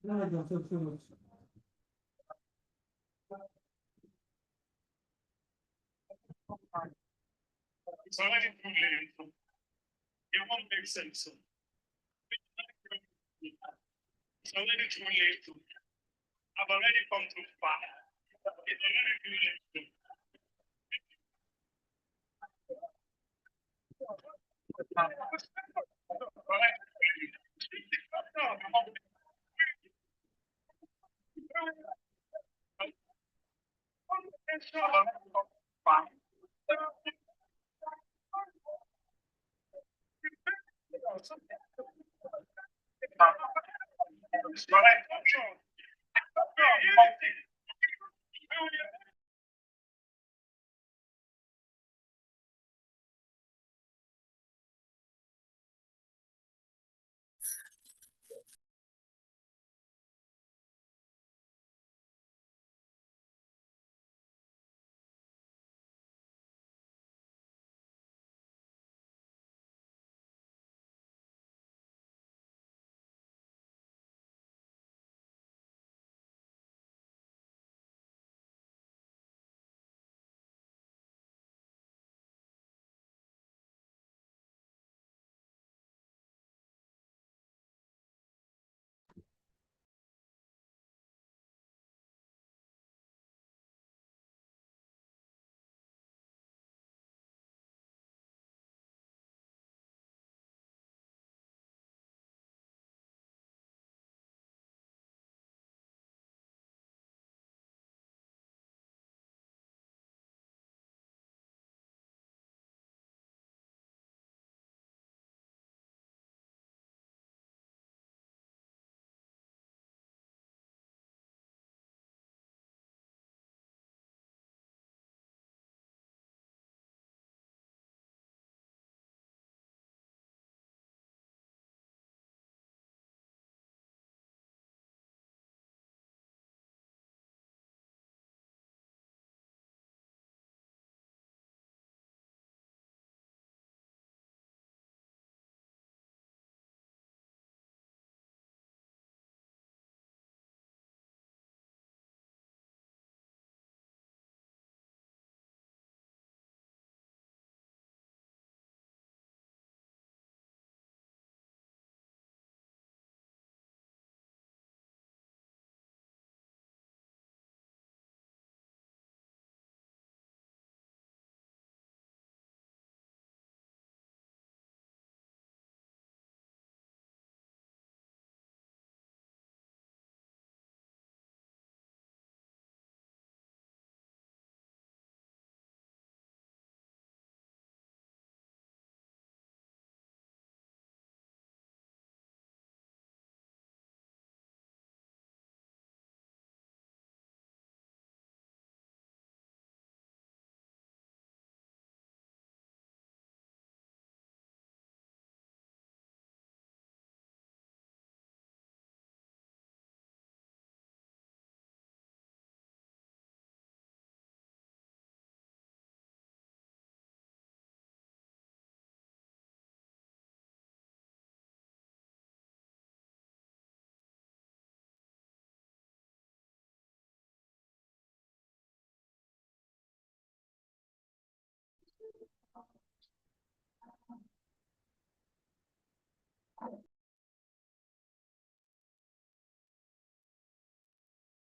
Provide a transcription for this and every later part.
It's already too late. It won't make sense. It's already too late. I've already come too far. It's already too late.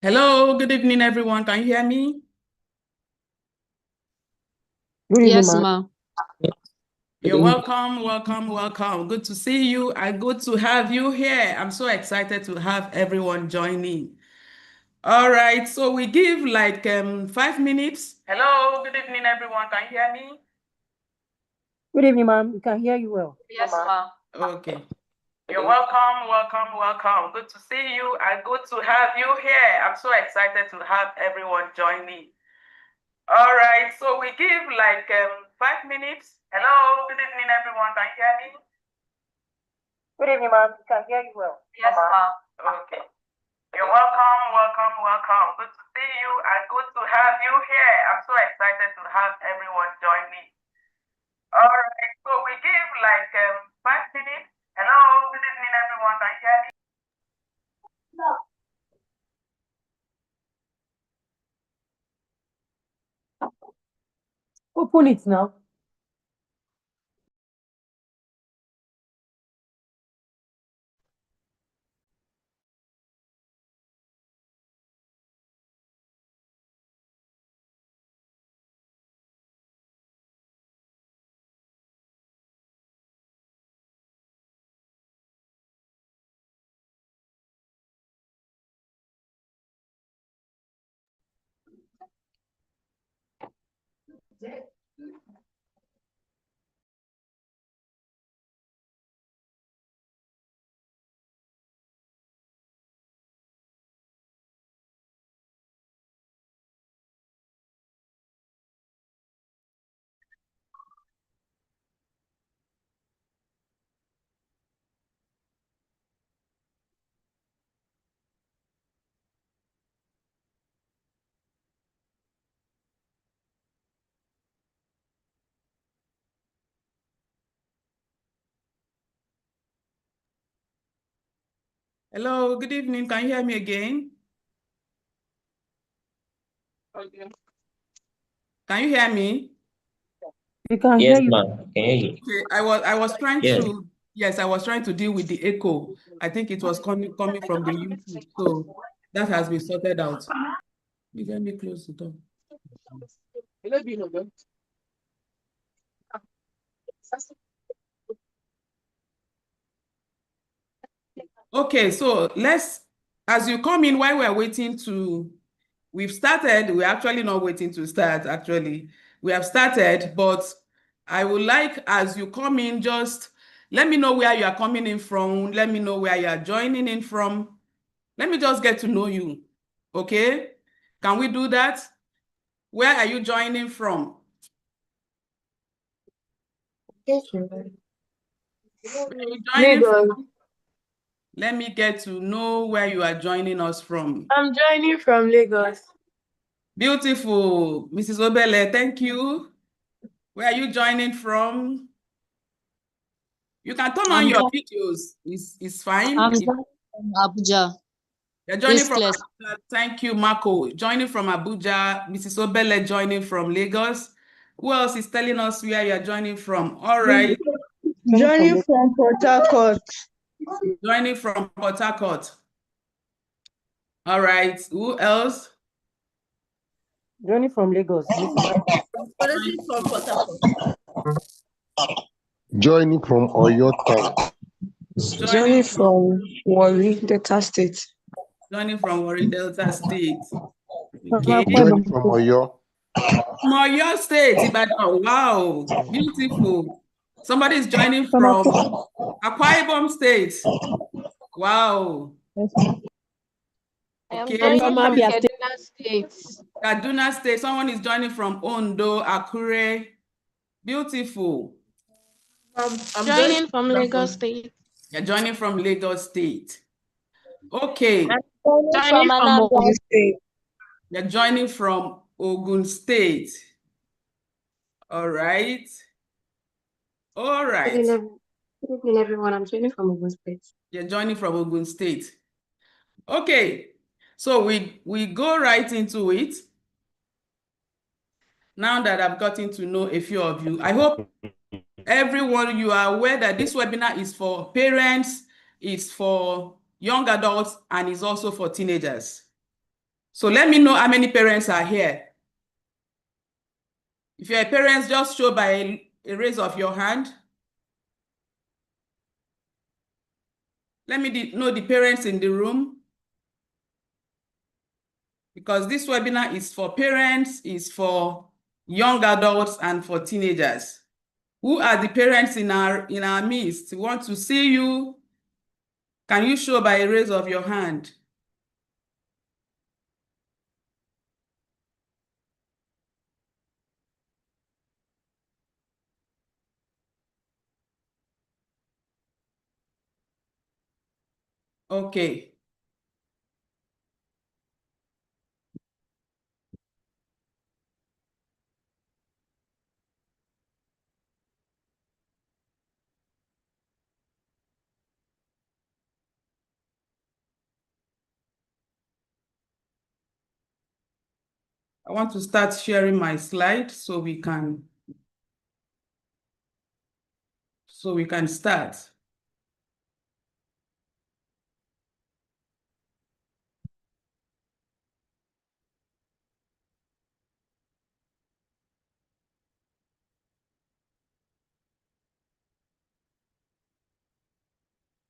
Hello, good evening, everyone. Can you hear me? Good evening, Yes, ma'am. ma. You're welcome, welcome, welcome. Good to see you and good to have you here. I'm so excited to have everyone joining. All right, so we give like 5 minutes. Hello, good evening, everyone. Can you hear me? Good evening, ma'am. We can hear you well. Yes, ma. Okay. You're welcome, welcome, welcome. Good to see you and good to have you here. I'm so excited to have everyone joining. All right, so we give like 5 minutes. Hello, good evening, everyone. Can you hear me? Good evening, ma'am. We can hear you well. Yes, ma. Okay. You're welcome, welcome, welcome. Good to see you and good to have you here. I'm so excited to have everyone join me. All right, so we give like 5 minutes. Hello, good evening, everyone. Can you hear me? Open it now. Hello, good evening. Can you hear me again? Can you hear me? We can Yes, hear you. ma'am. Can hear you. Okay, I was trying Yes. to, yes, I was trying to deal with the echo. I think it was coming from the YouTube, so that has been sorted out. You let me close the door. Okay, so as you come in while we're waiting we've started, we're actually not waiting to start, actually. We have started, but I would like, as you come in, just let me know where you are coming in from. Let me know where you are joining in from. Let me just get to know you, okay? Can we do that? Where are you joining from? Where are you joining from? Let me get to know where you are joining us from. I'm joining from Lagos. Beautiful. Mrs. Obele, thank you. Where are you joining from? You can turn on your videos. It's fine. I'm joining from Abuja. You're joining This from class. Abuja. Thank you, Marco. Joining from Abuja. Mrs. Obele joining from Lagos. Who else is telling us where you're joining from? All right. Joining from Port Harcourt. Joining from Port Harcourt. All right. Who else? Joining from Lagos. Joining from Port Harcourt. Joining from Oyo Town. Joining from Warri, Delta State. Joining from Warri Delta State. Okay. Joining from Oyo. From Oyo State, Ibadan. Wow, beautiful. Somebody is joining from Akwa Ibom State. Wow. Okay. From Abia State. Kaduna State. Someone is joining from Ondo, Akure. Beautiful. I'm Joining from Lagos State. You're joining from Lagos State. Okay. Joining from Ogun State. You're joining from Ogun State. All right. All right. Good evening, everyone. I'm joining from Ogun State. You're joining from Ogun State. Okay. So we go right into it. Now that I've gotten to know a few of you, I hope everyone, you are aware that this webinar is for parents, it's for young adults, and it's also for teenagers. So let me know how many parents are here. If you're a parent, just show by a raise of your hand. Let me know the parents in the room, because this webinar is for parents, is for young adults, and for teenagers. Who are the parents in our midst? We want to see you. Can you show by a raise of your hand? Okay. I want to start sharing my slide so we can start.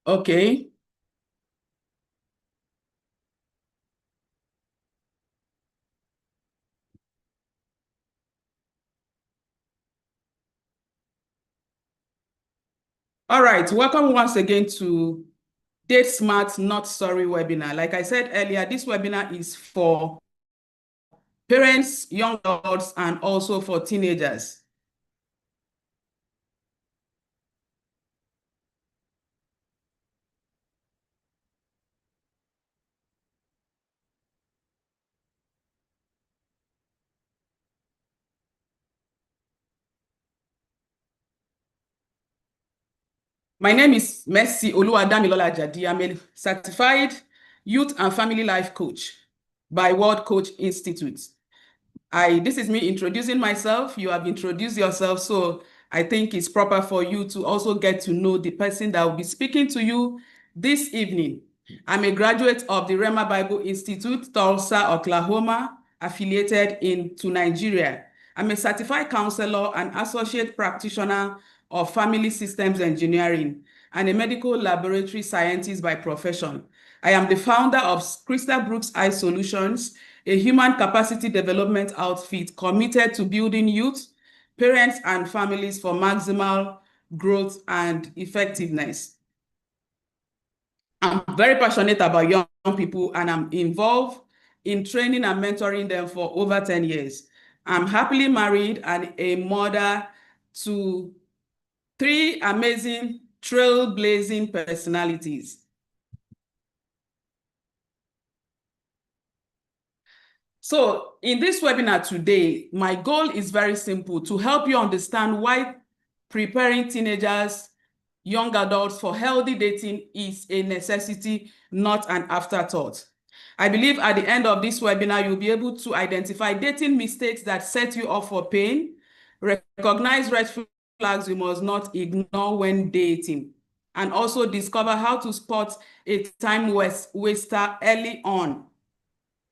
Okay. All right, welcome once again to Date Smart Not Sorry webinar. Like I said earlier, this webinar is for parents, young adults, and also for teenagers. My name is Mercy Oluwadamilola Ajadi. I'm a certified youth and family life coach by World Coach Institute. This is me introducing myself. You have introduced yourself, so I think it's proper for you to also get to know the person that will be speaking to you this evening. I'm a graduate of the Rema Bible Institute, Tulsa, Oklahoma, affiliated to Nigeria. I'm a certified counselor and associate practitioner of family systems engineering and a medical laboratory scientist by profession. I am the founder of Crystal Brooks Eye Solutions, a human capacity development outfit committed to building youth, parents, and families for maximal growth and effectiveness. I'm very passionate about young people, and I'm involved in training and mentoring them for over 10 years. I'm happily married and a mother to 3 amazing trailblazing personalities. So in this webinar today, my goal is very simple: to help you understand why preparing teenagers, young adults for healthy dating is a necessity, not an afterthought. I believe at the end of this webinar, you'll be able to identify dating mistakes that set you up for pain, recognize red flags you must not ignore when dating, and also discover how to spot a time waster early on,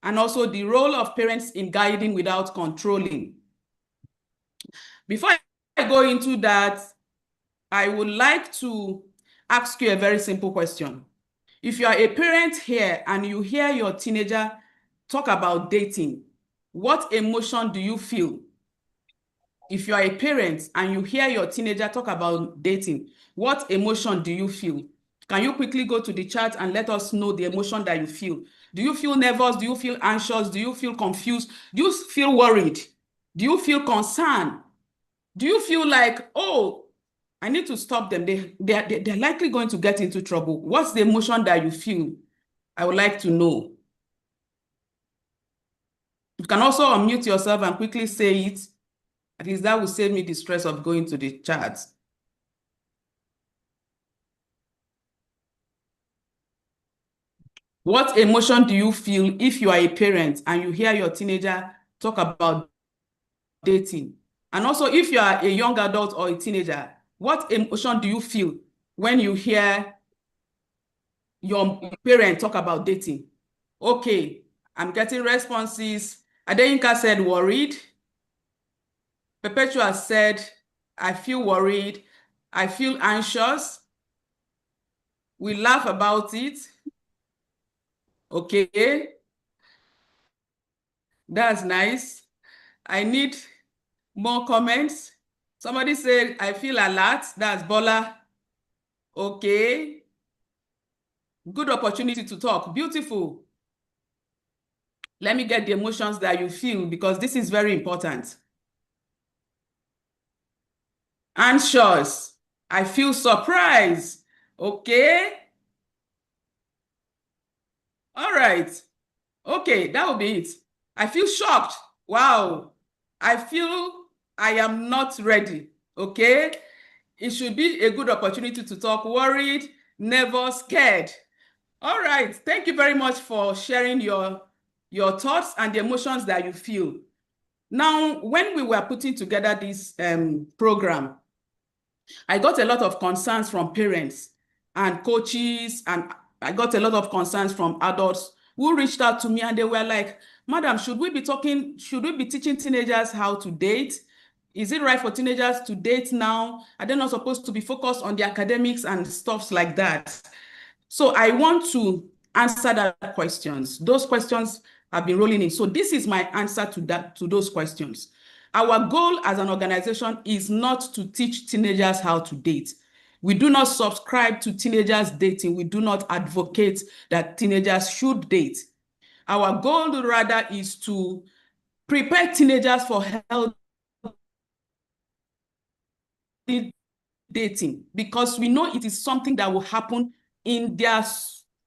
and also the role of parents in guiding without controlling. Before I go into that, I would like to ask you a very simple question. If you are a parent here and you hear your teenager talk about dating, what emotion do you feel? If you are a parent and you hear your teenager talk about dating, what emotion do you feel? Can you quickly go to the chat and let us know the emotion that you feel? Do you feel nervous? Do you feel anxious? Do you feel confused? Do you feel worried? Do you feel concerned? Do you feel like, oh, I need to stop them? They're likely going to get into trouble. What's the emotion that you feel? I would like to know. You can also unmute yourself and quickly say it. At least that will save me the stress of going to the chat. What emotion do you feel if you are a parent and you hear your teenager talk about dating? And also, if you are a young adult or a teenager, what emotion do you feel when you hear your parent talk about dating? Okay, I'm getting responses. Adeyinka said worried. Perpetua said, I feel worried. I feel anxious. We laugh about it. Okay, that's nice. I need more comments. Somebody said, I feel alert. That's Bola. Okay. Good opportunity to talk. Beautiful. Let me get the emotions that you feel, because this is very important. Anxious. I feel surprised. Okay. All right. Okay, that will be it. I feel shocked. Wow. I feel I am not ready. Okay. It should be a good opportunity to talk. Worried, nervous, scared. All right. Thank you very much for sharing your thoughts and the emotions that you feel. Now, when we were putting together this program, I got a lot of concerns from parents and coaches, and I got a lot of concerns from adults who reached out to me, and they were like, Madam, should we be teaching teenagers how to date? Is it right for teenagers to date now? Are they not supposed to be focused on the academics and stuff like that? So I want to answer that questions. Those questions have been rolling in. So this is my answer to those questions. Our goal as an organization is not to teach teenagers how to date. We do not subscribe to teenagers dating. We do not advocate that teenagers should date. Our goal rather is to prepare teenagers for healthy dating, because we know it is something that will happen in the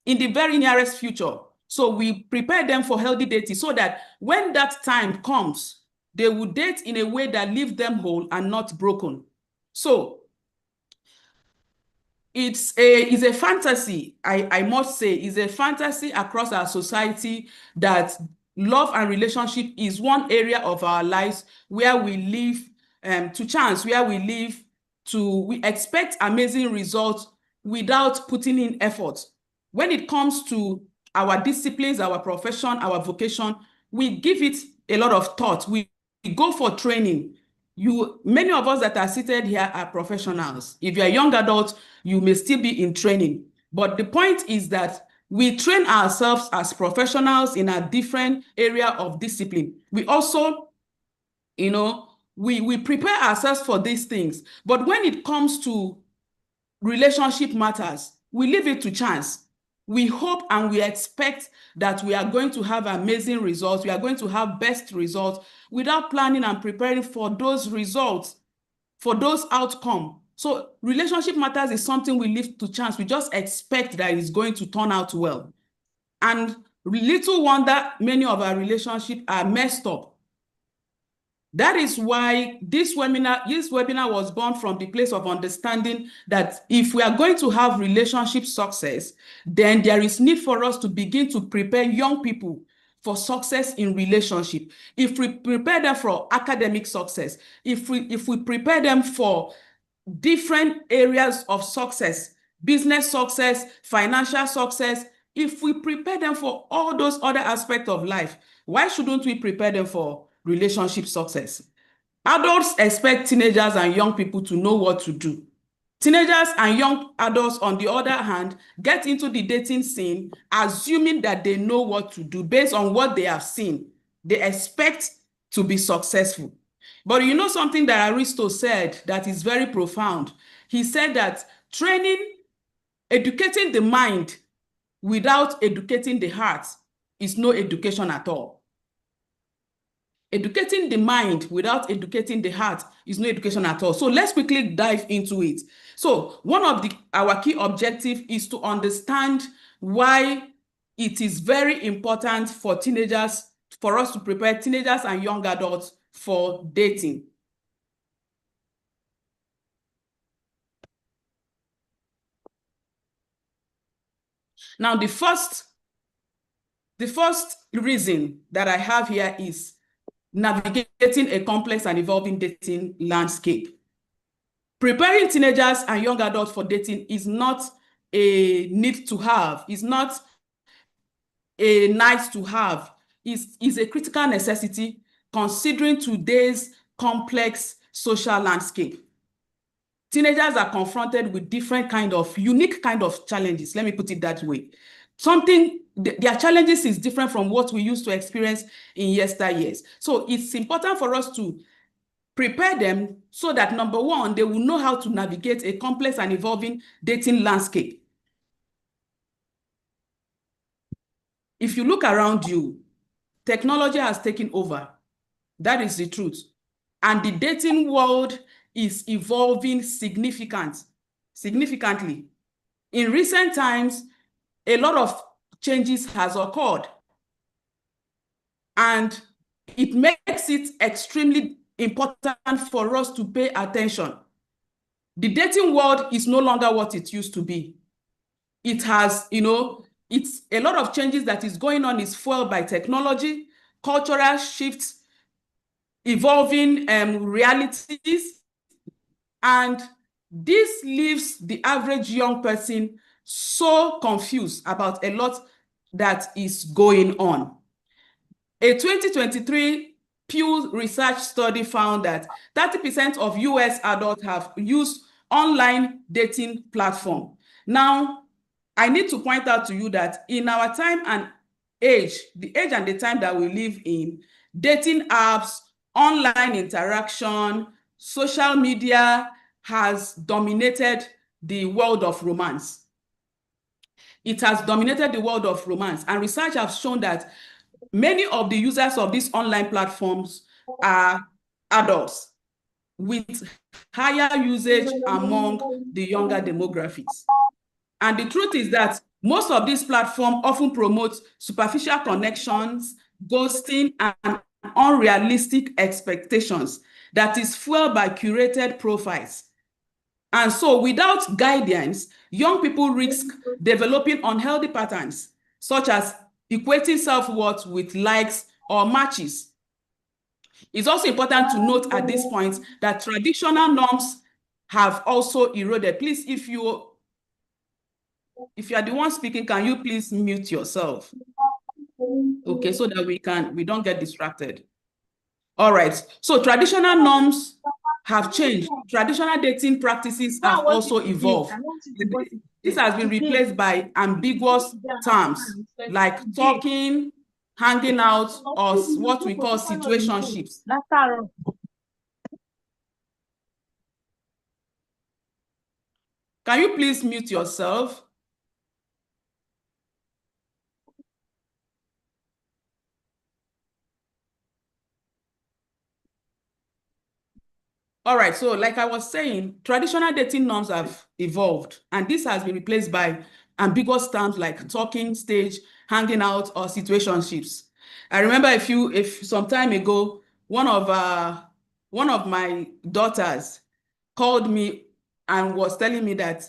very nearest future. So we prepare them for healthy dating so that when that time comes, they will date in a way that leaves them whole and not broken. So it's a fantasy, I must say, is a fantasy across our society that love and relationship is one area of our lives where we live to chance, where we expect amazing results without putting in effort. When it comes to our disciplines, our profession, our vocation, we give it a lot of thought. We go for training. Many of us that are seated here are professionals. If you're a young adult, you may still be in training. But the point is that we train ourselves as professionals in a different area of discipline. We also, we prepare ourselves for these things. But when it comes to relationship matters, we leave it to chance. We hope and we expect that we are going to have amazing results. We are going to have best results without planning and preparing for those results, for those outcomes. So relationship matters is something we leave to chance. We just expect that it's going to turn out well. And little wonder many of our relationships are messed up. That is why this webinar was born from the place of understanding that if we are going to have relationship success, then there is need for us to begin to prepare young people for success in relationship. If we prepare them for academic success, if we prepare them for different areas of success, business success, financial success, if we prepare them for all those other aspects of life, why shouldn't we prepare them for relationship success? Adults expect teenagers and young people to know what to do. Teenagers and young adults, on the other hand, get into the dating scene assuming that they know what to do based on what they have seen. They expect to be successful. But you know something that Aristo said that is very profound? He said that educating the mind without educating the heart is no education at all. Educating the mind without educating the heart is no education at all. So let's quickly dive into it. So one of our key objectives is to understand why it is very important for us to prepare teenagers and young adults for dating. Now, the first reason that I have here is navigating a complex and evolving dating landscape. Preparing teenagers and young adults for dating is not a need to have, it's not a nice to have, it's a critical necessity considering today's complex social landscape. Teenagers are confronted with unique kind of challenges. Let me put it that way. Their challenges is different from what we used to experience in yesteryears. So it's important for us to prepare them so that, number one, they will know how to navigate a complex and evolving dating landscape. If you look around you, technology has taken over. That is the truth. And the dating world is evolving significantly. In recent times, a lot of changes has occurred. And it makes it extremely important for us to pay attention. The dating world is no longer what it used to be. It has, it's a lot of changes that is going on is fueled by technology, cultural shifts, evolving realities, and this leaves the average young person so confused about a lot that is going on. A 2023 Pew Research study found that 30% of US adults have used online dating platform. Now, I need to point out to you that in our time and age, the age and the time that we live in, dating apps, online interaction, social media has dominated the world of romance. It has dominated the world of romance, and research has shown that many of the users of these online platforms are adults with higher usage among the younger demographics. And the truth is that most of these platforms often promote superficial connections, ghosting, and unrealistic expectations that is fueled by curated profiles. And so without guidance, young people risk developing unhealthy patterns, such as equating self-worth with likes or matches. It's also important to note at this point that traditional norms have also eroded. Please, if you are the one speaking, can you please mute yourself? Okay, so that we don't get distracted. All right, so traditional norms have changed. Traditional dating practices have also evolved. This has been replaced by ambiguous terms like talking, hanging out, or what we call situationships. Can you please mute yourself? All right, so like I was saying, traditional dating norms have evolved, and this has been replaced by ambiguous terms like talking stage, hanging out, or situationships. I remember if some time ago, one of my daughters called me and was telling me that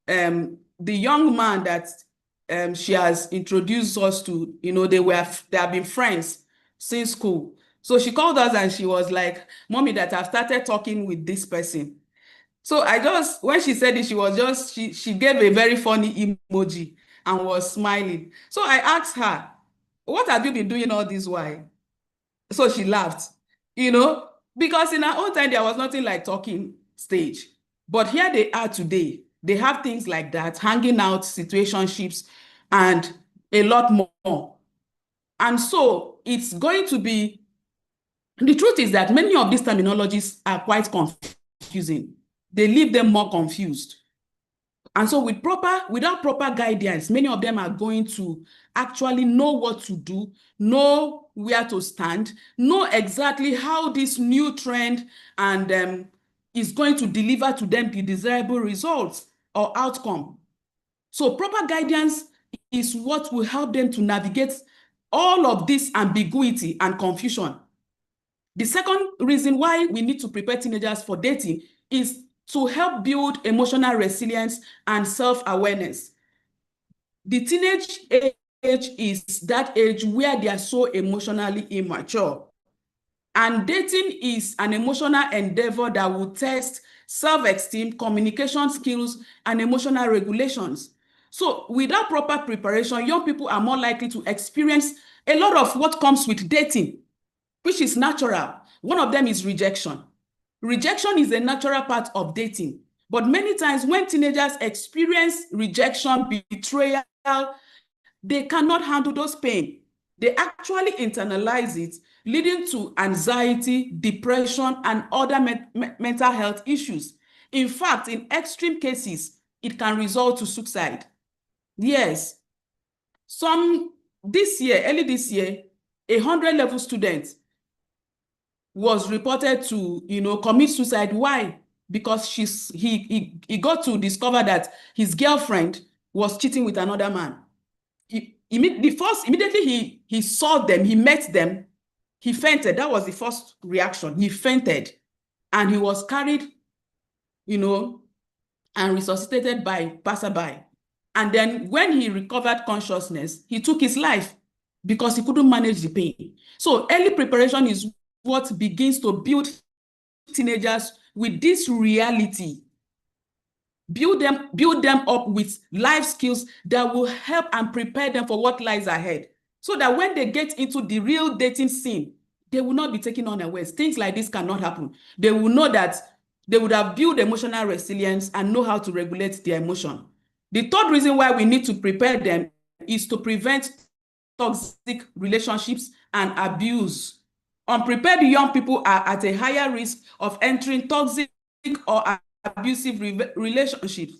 the young man that she has introduced us to, they have been friends since school. So she called us and she was like, "Mommy, that I've started talking with this person." So when she said it, she gave a very funny emoji and was smiling. So I asked her, "What have you been doing all this while?" So she laughed, because in her own time, there was nothing like talking stage. But here they are today. They have things like that, hanging out, situationships, and a lot more. And so it's going to be, the truth is that many of these terminologies are quite confusing. They leave them more confused. And so without proper guidance, many of them are going to actually know what to do, know where to stand, know exactly how this new trend and is going to deliver to them the desirable results or outcome. So proper guidance is what will help them to navigate all of this ambiguity and confusion. The second reason why we need to prepare teenagers for dating is to help build emotional resilience and self-awareness. The teenage age is that age where they are so emotionally immature. And dating is an emotional endeavor that will test self-esteem, communication skills, and emotional regulations. So without proper preparation, young people are more likely to experience a lot of what comes with dating, which is natural. One of them is rejection. Rejection is a natural part of dating. But many times when teenagers experience rejection, betrayal, they cannot handle those pain. They actually internalize it, leading to anxiety, depression, and other mental health issues. In fact, in extreme cases, it can result to suicide. Yes. Early this year, a 100-level student was reported to, commit suicide. Why? Because he got to discover that his girlfriend was cheating with another man. Immediately he saw them, he met them, he fainted. That was the first reaction. He fainted, and he was carried, and resuscitated by passerby. And then when he recovered consciousness, he took his life because he couldn't manage the pain. So early preparation is what begins to build teenagers with this reality. Build them up with life skills that will help and prepare them for what lies ahead. So that when they get into the real dating scene, they will not be taken unawares. Things like this cannot happen. They will know that they would have built emotional resilience and know how to regulate their emotion. The third reason why we need to prepare them is to prevent toxic relationships and abuse. Unprepared young people are at a higher risk of entering toxic or abusive relationships.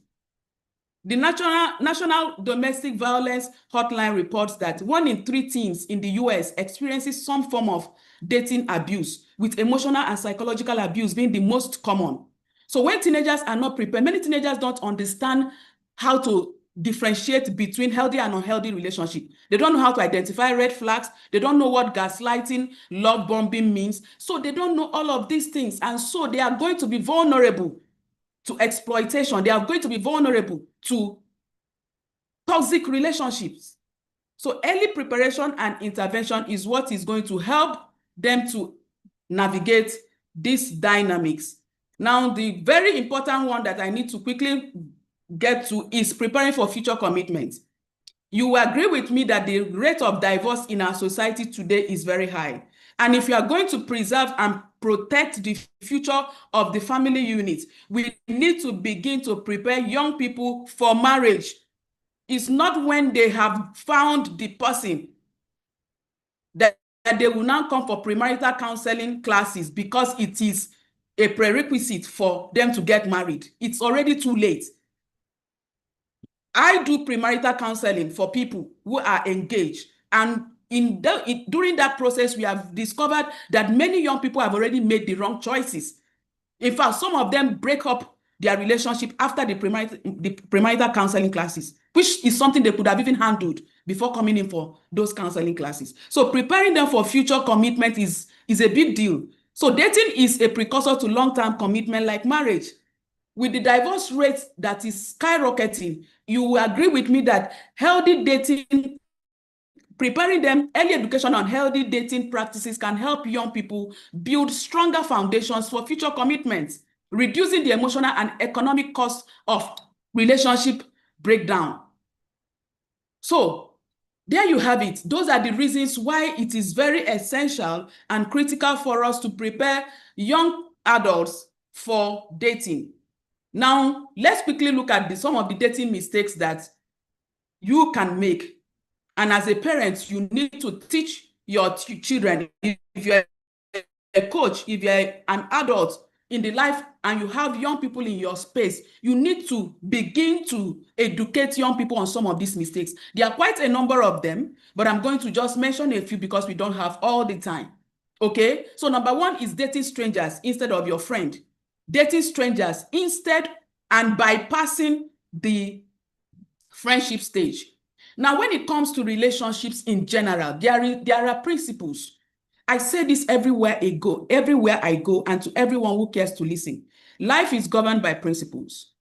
The National Domestic Violence Hotline reports that 1 in 3 teens in the US experiences some form of dating abuse, with emotional and psychological abuse being the most common. So when teenagers are not prepared, many teenagers don't understand how to differentiate between healthy and unhealthy relationships. They don't know how to identify red flags. They don't know what gaslighting, love bombing means. So they don't know all of these things. And so they are going to be vulnerable to exploitation. They are going to be vulnerable to toxic relationships. So early preparation and intervention is what is going to help them to navigate these dynamics. Now, the very important one that I need to quickly get to is preparing for future commitments. You will agree with me that the rate of divorce in our society today is very high. And if you are going to preserve and protect the future of the family unit, we need to begin to prepare young people for marriage. It's not when they have found the person that they will now come for premarital counseling classes because it is a prerequisite for them to get married. It's already too late. I do premarital counseling for people who are engaged, and during that process, we have discovered that many young people have already made the wrong choices. In fact, some of them break up their relationship after the premarital counseling classes, which is something they could have even handled before coming in for those counseling classes. So preparing them for future commitment is a big deal. So dating is a precursor to long-term commitment like marriage. With the divorce rate that is skyrocketing, you will agree with me that healthy dating, preparing them, early education on healthy dating practices can help young people build stronger foundations for future commitments, reducing the emotional and economic cost of relationship breakdown. So there you have it. Those are the reasons why it is very essential and critical for us to prepare young adults for dating. Now, let's quickly look at some of the dating mistakes that you can make. And as a parent, you need to teach your children. If you're a coach, if you're an adult in the life and you have young people in your space, you need to begin to educate young people on some of these mistakes. There are quite a number of them, but I'm going to just mention a few because we don't have all the time. Okay, so number 1 is dating strangers instead of your friend. Dating strangers instead and bypassing the friendship stage. Now, when it comes to relationships in general, there are principles. I say this everywhere I go, and to everyone who cares to listen. Life is governed by principles.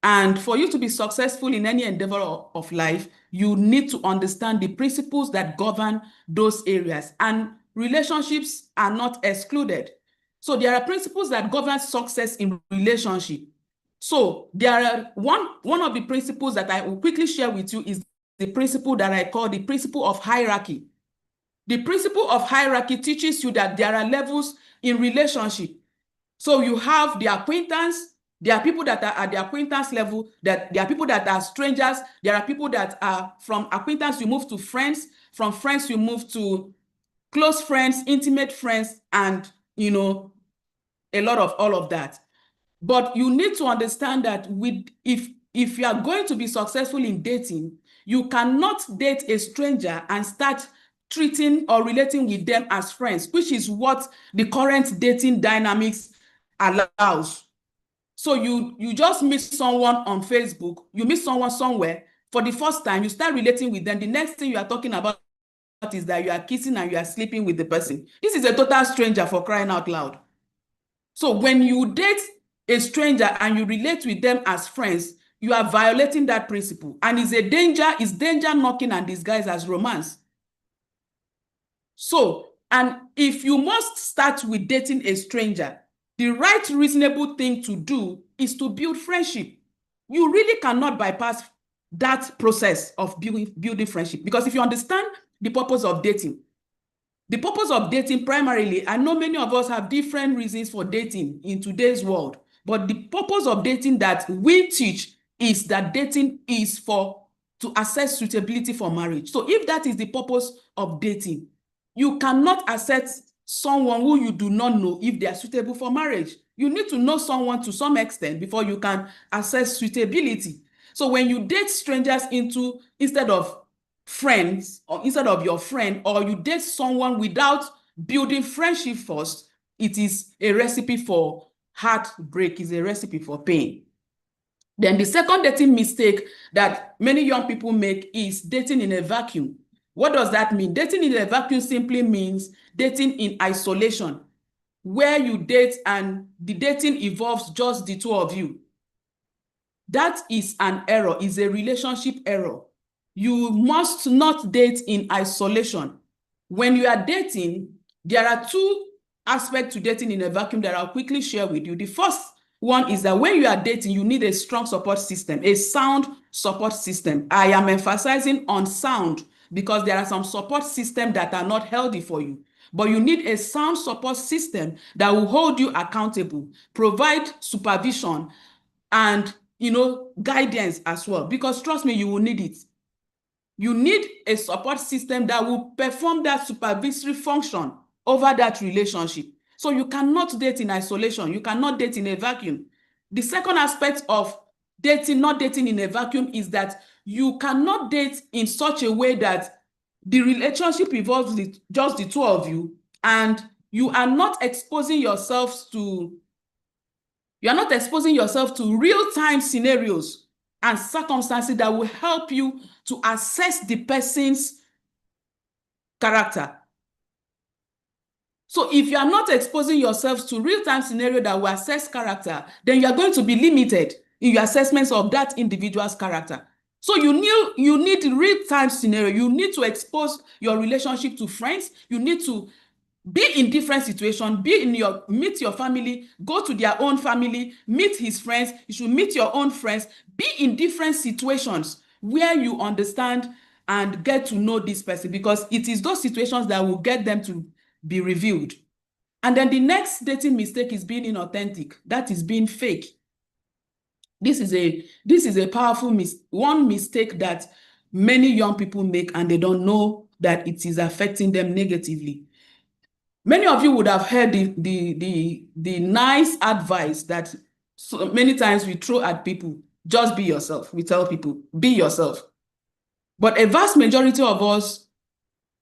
And for you to be successful in any endeavor of life, you need to understand the principles that govern those areas. And relationships are not excluded. So there are principles that govern success in relationship. So there are one of the principles that I will quickly share with you is the principle that I call the principle of hierarchy. The principle of hierarchy teaches you that there are levels in relationship. So you have the acquaintance. There are people that are at the acquaintance level, that there are people that are strangers. There are people that are from acquaintance, you move to friends. From friends, you move to close friends, intimate friends, and, you know, a lot of all of that. But you need to understand that if you are going to be successful in dating, you cannot date a stranger and start treating or relating with them as friends, which is what the current dating dynamics allows. So you just meet someone on Facebook, you meet someone somewhere for the first time, you start relating with them. The next thing you are talking about is that you are kissing and you are sleeping with the person. This is a total stranger, for crying out loud. So when you date a stranger and you relate with them as friends, you are violating that principle. And it's danger knocking and disguised as romance. So And if you must start with dating a stranger, the right reasonable thing to do is to build friendship. You really cannot bypass that process of building friendship, because if you understand the purpose of dating primarily, I know many of us have different reasons for dating in today's world, but the purpose of dating that we teach is that dating is to assess suitability for marriage. So if that is the purpose of dating, you cannot assess someone who you do not know if they are suitable for marriage. You need to know someone to some extent before you can assess suitability. So when you date strangers instead of friends, or instead of your friend, or you date someone without building friendship first, it is a recipe for heartbreak, is a recipe for pain. Then the second dating mistake that many young people make is dating in a vacuum. What does that mean? Dating in a vacuum simply means dating in isolation, where you date and the dating involves just the two of you. That is an error, is a relationship error. You must not date in isolation. When you are dating, there are two aspects to dating in a vacuum that I'll quickly share with you. The first one is that when you are dating, you need a strong support system, a sound support system. I am emphasizing on sound because there are some support systems that are not healthy for you. But you need a sound support system that will hold you accountable, provide supervision, and guidance as well. Because trust me, you will need it. You need a support system that will perform that supervisory function over that relationship. So you cannot date in isolation. You cannot date in a vacuum. The second aspect of not dating in a vacuum is that you cannot date in such a way that the relationship involves just the two of you, and you are not exposing yourselves to real-time scenarios and circumstances that will help you to assess the person's character. So if you are not exposing yourselves to real-time scenario that will assess character, then you are going to be limited in your assessments of that individual's character. So you need real-time scenario. You need to expose your relationship to friends. You need to be in different situations, meet your family, go to their own family, meet his friends. You should meet your own friends. Be in different situations where you understand and get to know this person, because it is those situations that will get them to be revealed. And then the next dating mistake is being inauthentic. That is being fake. This is a powerful mistake that many young people make, and they don't know that it is affecting them negatively. Many of you would have heard the nice advice that so many times we throw at people: just be yourself. We tell people, be yourself. But a vast majority of us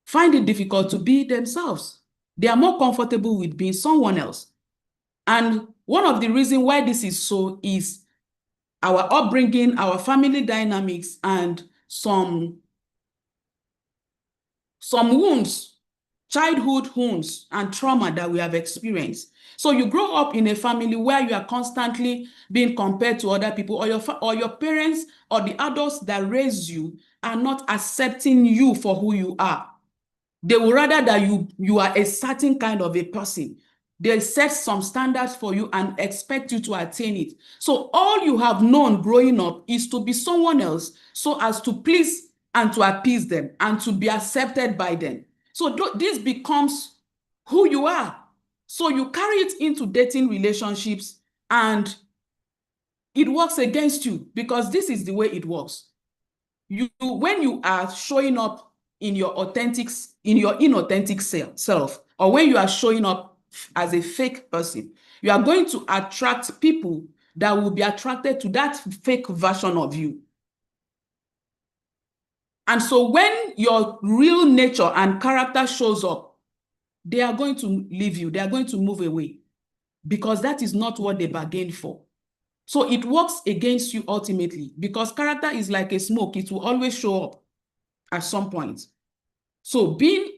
find it difficult to be themselves. They are more comfortable with being someone else. And one of the reasons why this is so is our upbringing, our family dynamics, and some wounds, childhood wounds and trauma that we have experienced. So you grow up in a family where you are constantly being compared to other people, or your parents or the adults that raise you are not accepting you for who you are. They would rather that you are a certain kind of a person. They set some standards for you and expect you to attain it. So all you have known growing up is to be someone else, so as to please and to appease them and to be accepted by them. So this becomes who you are. So you carry it into dating relationships, and it works against you, because this is the way it works. When you are showing up in your inauthentic self, or when you are showing up as a fake person, you are going to attract people that will be attracted to that fake version of you. And so when your real nature and character shows up, they are going to leave you. They are going to move away, because that is not what they bargained for. So it works against you ultimately, because character is like a smoke. It will always show up at some point. So being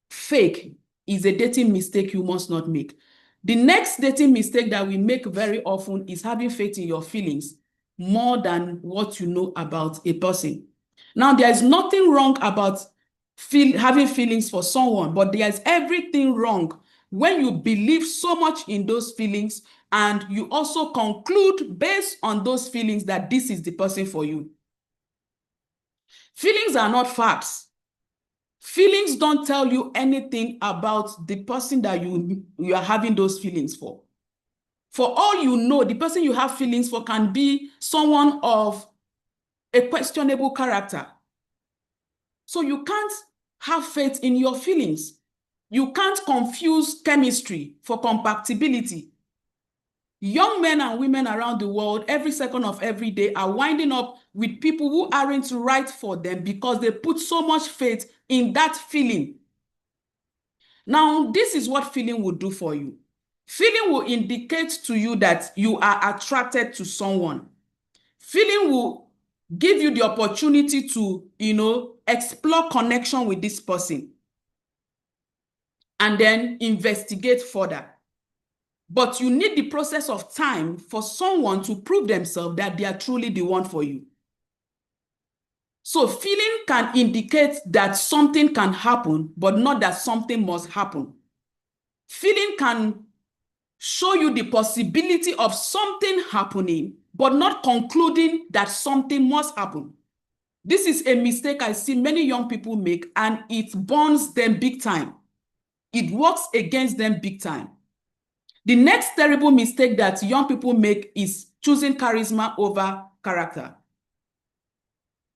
fake is a dating mistake you must not make. The next dating mistake that we make very often is having faith in your feelings more than what you know about a person. Now, there is nothing wrong about having feelings for someone, but there's everything wrong when you believe so much in those feelings and you also conclude based on those feelings that this is the person for you. Feelings are not facts. Feelings don't tell you anything about the person that you are having those feelings for. For all you know, the person you have feelings for can be someone of a questionable character. So you can't have faith in your feelings. You can't confuse chemistry for compatibility. Young men and women around the world, every second of every day, are winding up with people who aren't right for them because they put so much faith in that feeling. Now, this is what feeling will do for you. Feeling will indicate to you that you are attracted to someone. Feeling will give you the opportunity to, explore connection with this person and then investigate further. But you need the process of time for someone to prove themselves that they are truly the one for you. So feeling can indicate that something can happen, but not that something must happen. Feeling can show you the possibility of something happening, but not concluding that something must happen. This is a mistake I see many young people make, and it burns them big time. It works against them big time. The next terrible mistake that young people make is choosing charisma over character.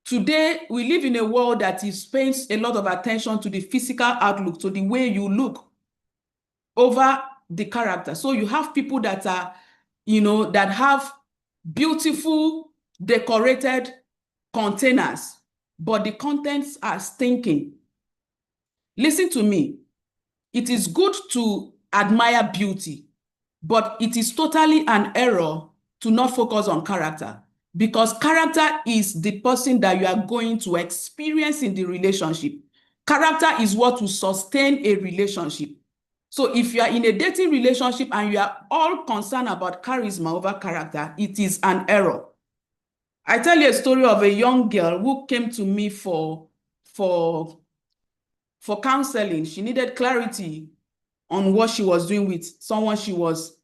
Today, we live in a world that pays a lot of attention to the physical outlook, to the way you look, over the character. So you have people that are, that have beautiful, decorated containers, but the contents are stinking. Listen to me. It is good to admire beauty, but it is totally an error to not focus on character, because character is the person that you are going to experience in the relationship. Character is what will sustain a relationship. So if you are in a dating relationship and you are all concerned about charisma over character, it is an error. I tell you a story of a young girl who came to me for counseling. She needed clarity on what she was doing with someone she was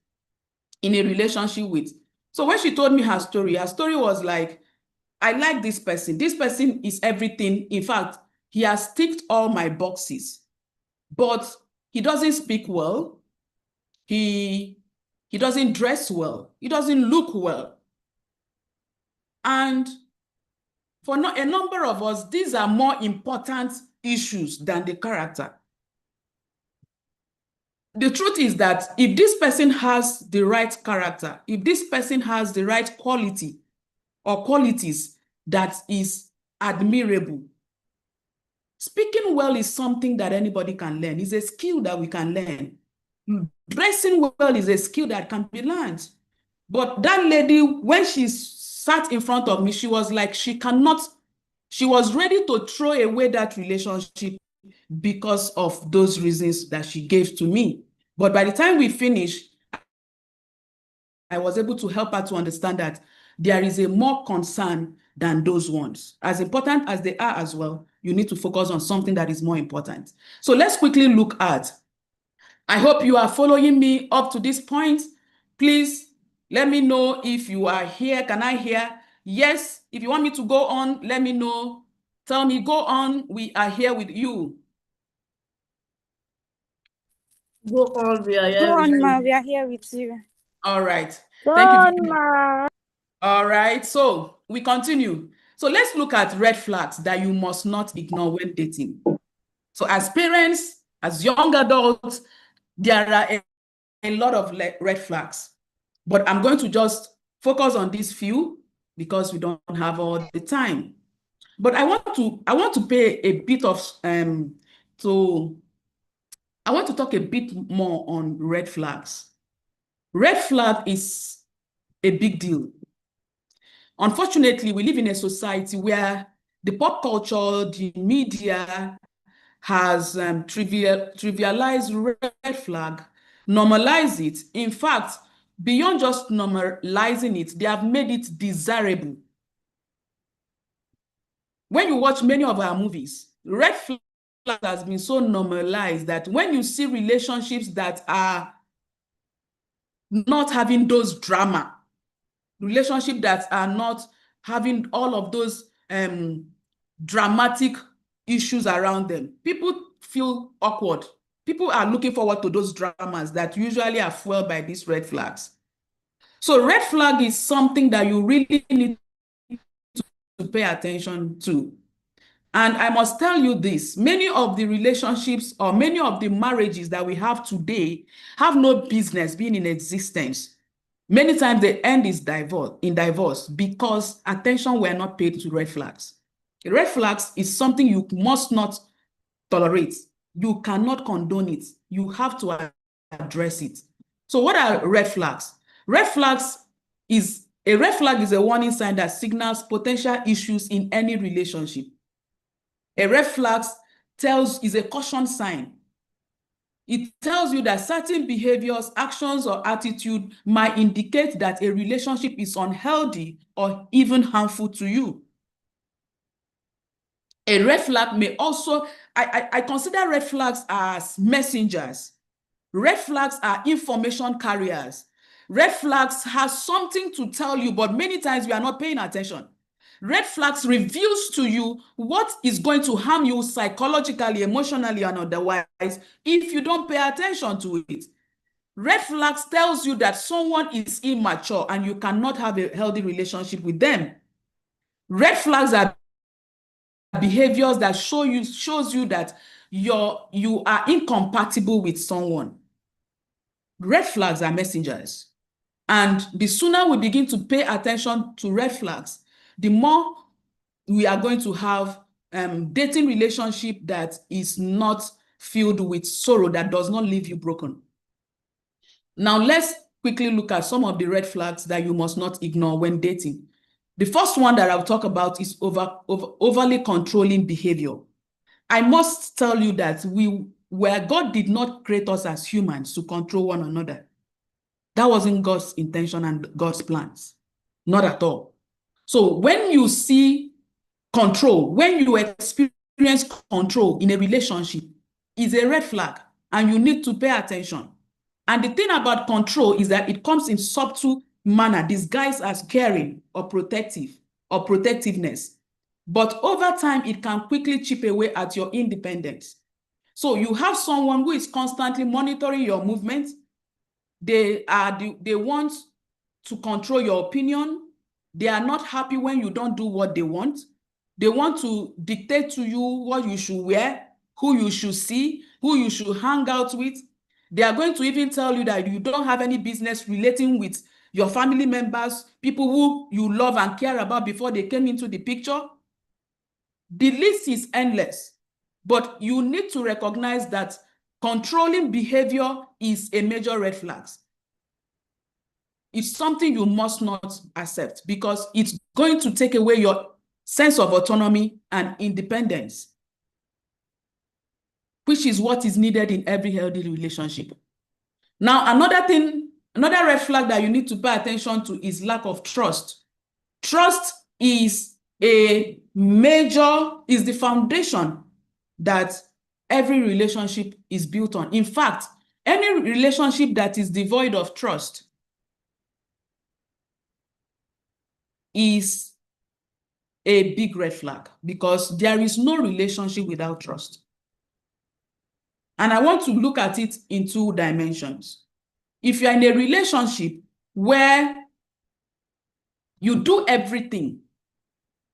in a relationship with. So when she told me her story was like, I like this person. This person is everything. In fact, he has ticked all my boxes, but he doesn't speak well. He doesn't dress well. He doesn't look well. And for a number of us, these are more important issues than the character. The truth is that if this person has the right character, if this person has the right quality or qualities that is admirable, speaking well is something that anybody can learn. It's a skill that we can learn. Dressing well is a skill that can be learned. But that lady, when she sat in front of me, she was like, she was ready to throw away that relationship because of those reasons that she gave to me. But by the time we finished, I was able to help her to understand that there is a more concern than those ones. As important as they are as well, you need to focus on something that is more important. So let's quickly look at, I hope you are following me up to this point. Please let me know if you are here. Can I hear? Yes. If you want me to go on, let me know. Tell me, go on. We are here with you. Go on, we are here. Go on, ma. We are here with you. All right. Go Thank you. on, ma. All right. So we continue. So let's look at red flags that you must not ignore when dating. So as parents, as young adults, there are a lot of red flags. But I'm going to just focus on these few because we don't have all the time. But I want to pay a bit of I want to talk a bit more on red flags. Red flag is a big deal. Unfortunately, we live in a society where the pop culture, the media has trivialized red flag, normalized it. In fact, beyond just normalizing it, they have made it desirable. When you watch many of our movies, red flag has been so normalized that when you see relationships that are not having those drama, relationships that are not having all of those dramatic issues around them, people feel awkward. People are looking forward to those dramas that usually are fueled by these red flags. So red flag is something that you really need to pay attention to. And I must tell you this, many of the relationships or many of the marriages that we have today have no business being in existence. Many times the end is divorce because attention were not paid to red flags. Red flags is something you must not tolerate. You cannot condone it. You have to address it. So what are red flags? A red flag is a warning sign that signals potential issues in any relationship. A red flag is a caution sign. It tells you that certain behaviors, actions, or attitude might indicate that a relationship is unhealthy or even harmful to you. A red flag may also, I consider red flags as messengers. Red flags are information carriers. Red flags have something to tell you, but many times we are not paying attention. Red flags reveals to you what is going to harm you psychologically, emotionally, and otherwise if you don't pay attention to it. Red flags tells you that someone is immature and you cannot have a healthy relationship with them. Red flags are behaviors that shows you that you are incompatible with someone. Red flags are messengers. And the sooner we begin to pay attention to red flags, the more we are going to have dating relationship that is not filled with sorrow, that does not leave you broken. Now, let's quickly look at some of the red flags that you must not ignore when dating. The first one that I'll talk about is overly controlling behavior. I must tell you that where God did not create us as humans to control one another. That wasn't God's intention and God's plans. Not at all. So when you see control, when you experience control in a relationship, is a red flag and you need to pay attention. And the thing about control is that it comes in subtle manner, disguised as caring or protective or protectiveness. But over time, it can quickly chip away at your independence. So you have someone who is constantly monitoring your movement. They want to control your opinion. They are not happy when you don't do what they want. They want to dictate to you what you should wear, who you should see, who you should hang out with. They are going to even tell you that you don't have any business relating with your family members, people who you love and care about before they came into the picture. The list is endless, but you need to recognize that controlling behavior is a major red flag. It's something you must not accept because it's going to take away your sense of autonomy and independence, which is what is needed in every healthy relationship. Now, another red flag that you need to pay attention to is lack of trust. Trust is the foundation that every relationship is built on. In fact, any relationship that is devoid of trust is a big red flag because there is no relationship without trust. And I want to look at it in two dimensions. If you're in a relationship where you do everything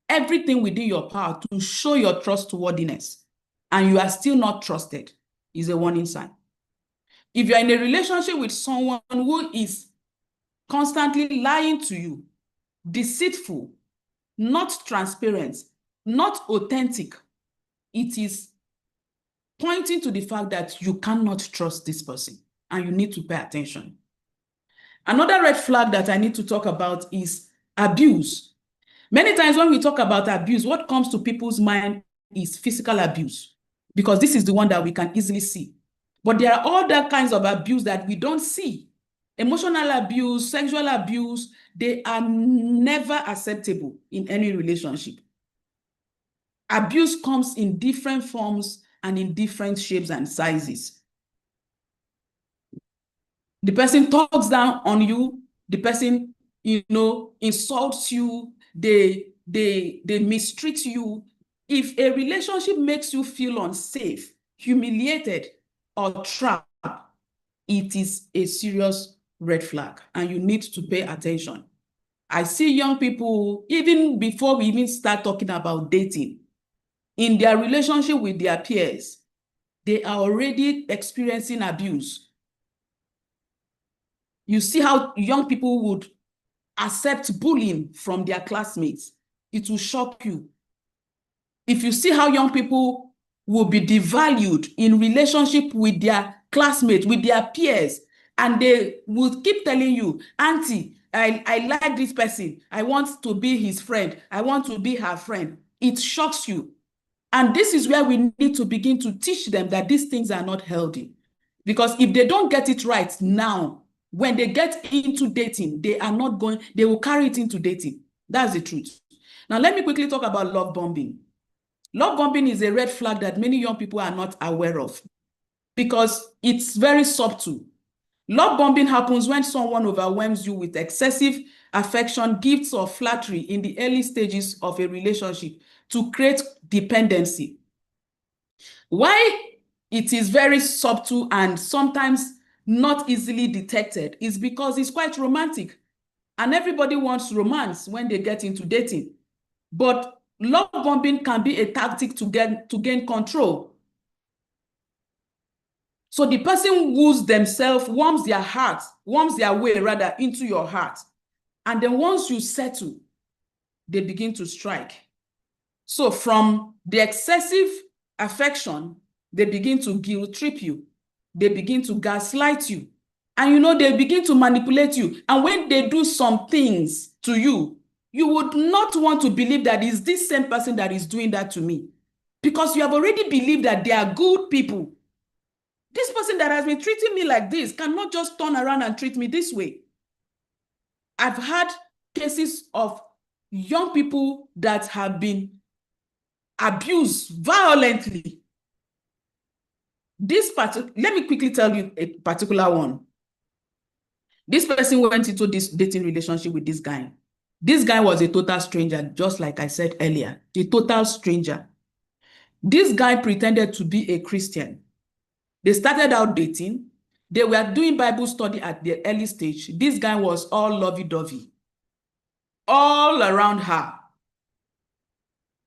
within your power to show your trustworthiness, and you are still not trusted, is a warning sign. If you're in a relationship with someone who is constantly lying to you, deceitful, not transparent, not authentic, it is pointing to the fact that you cannot trust this person and you need to pay attention. Another red flag that I need to talk about is abuse. Many times when we talk about abuse, what comes to people's mind is physical abuse, because this is the one that we can easily see. But there are other kinds of abuse that we don't see. Emotional abuse, sexual abuse, they are never acceptable in any relationship. Abuse comes in different forms and in different shapes and sizes. The person talks down on you, the person, insults you, they mistreat you. If a relationship makes you feel unsafe, humiliated, or trapped, it is a serious red flag, and you need to pay attention. I see young people, even before we even start talking about dating, in their relationship with their peers, they are already experiencing abuse. You see how young people would accept bullying from their classmates. It will shock you. If you see how young people will be devalued in relationship with their classmates, with their peers, and they will keep telling you, Auntie, I like this person. I want to be his friend. I want to be her friend. It shocks you. And this is where we need to begin to teach them that these things are not healthy. Because if they don't get it right now, when they get into dating, they will carry it into dating. That's the truth. Now, let me quickly talk about love bombing. Love bombing is a red flag that many young people are not aware of because it's very subtle. Love bombing happens when someone overwhelms you with excessive affection, gifts, or flattery in the early stages of a relationship to create dependency. Why it is very subtle and sometimes not easily detected is because it's quite romantic, and everybody wants romance when they get into dating. But love bombing can be a tactic to gain control. So the person woos themselves, warms their way rather into your heart. And then once you settle, they begin to strike. So from the excessive affection, they begin to guilt trip you. They begin to gaslight you. And they begin to manipulate you. And when they do some things to you, you would not want to believe that it's this same person that is doing that to me. Because you have already believed that they are good people. This person that has been treating me like this cannot just turn around and treat me this way. I've had cases of young people that have been abused violently. Let me quickly tell you a particular one. This person went into this dating relationship with this guy. This guy was a total stranger, just like I said earlier, a total stranger. This guy pretended to be a Christian. They started out dating. They were doing Bible study at the early stage. This guy was all lovey-dovey, all around her,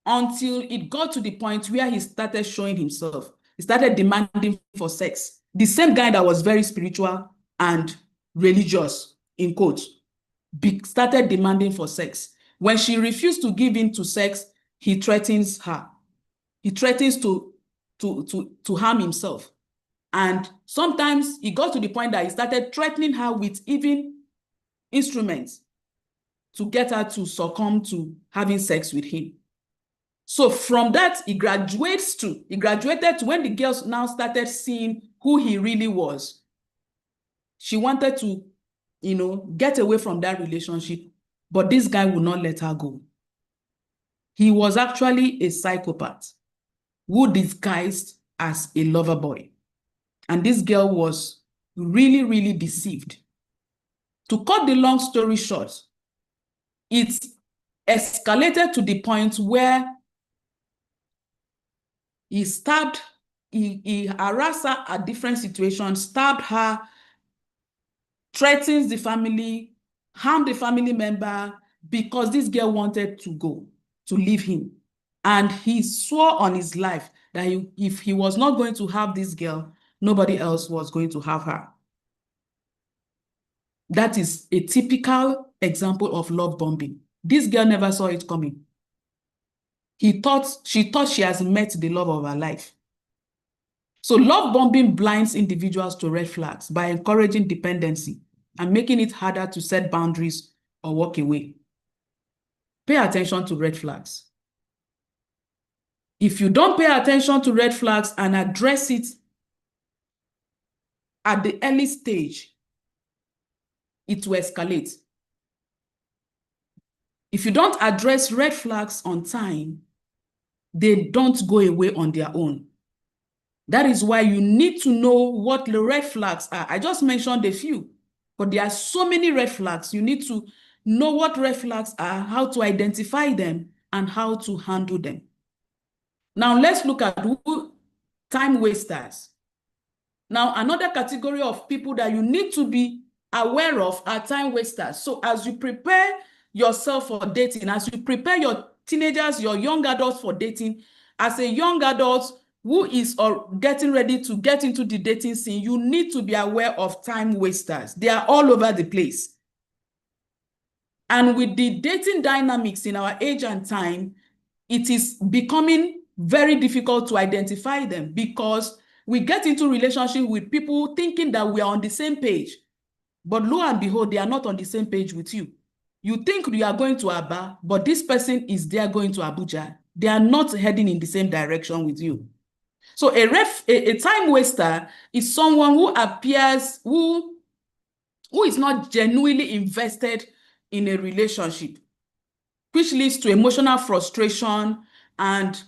until it got to the point where he started showing himself. He started demanding for sex. The same guy that was very spiritual and religious, in quotes, started demanding for sex. When she refused to give in to sex, he threatens her. He threatens to harm himself. And sometimes it got to the point that he started threatening her with even instruments to get her to succumb to having sex with him. So from that, he graduated to when the girls now started seeing who he really was. She wanted to, get away from that relationship, but this guy would not let her go. He was actually a psychopath who disguised as a lover boy. And this girl was really, really deceived. To cut the long story short, it escalated to the point where he harassed her at different situations, stabbed her, threatens the family, harmed the family member, because this girl wanted to leave him. And he swore on his life that if he was not going to have this girl, nobody else was going to have her. That is a typical example of love bombing. This girl never saw it coming. She thought she has met the love of her life. So love bombing blinds individuals to red flags by encouraging dependency and making it harder to set boundaries or walk away. Pay attention to red flags. If you don't pay attention to red flags and address it at the early stage, it will escalate. If you don't address red flags on time, they don't go away on their own. That is why you need to know what the red flags are. I just mentioned a few, but there are so many red flags. You need to know what red flags are, how to identify them, and how to handle them. Now, let's look at time wasters. Now, another category of people that you need to be aware of are time wasters. So as you prepare yourself for dating, as you prepare your teenagers, your young adults for dating, as a young adult who is getting ready to get into the dating scene, you need to be aware of time wasters. They are all over the place. And with the dating dynamics in our age and time, it is becoming very difficult to identify them because we get into relationship with people thinking that we are on the same page. But lo and behold, they are not on the same page with you. You think you are going to Aba, but this person is there going to Abuja. They are not heading in the same direction with you. So a time waster is someone who appears, who is not genuinely invested in a relationship, which leads to emotional frustration and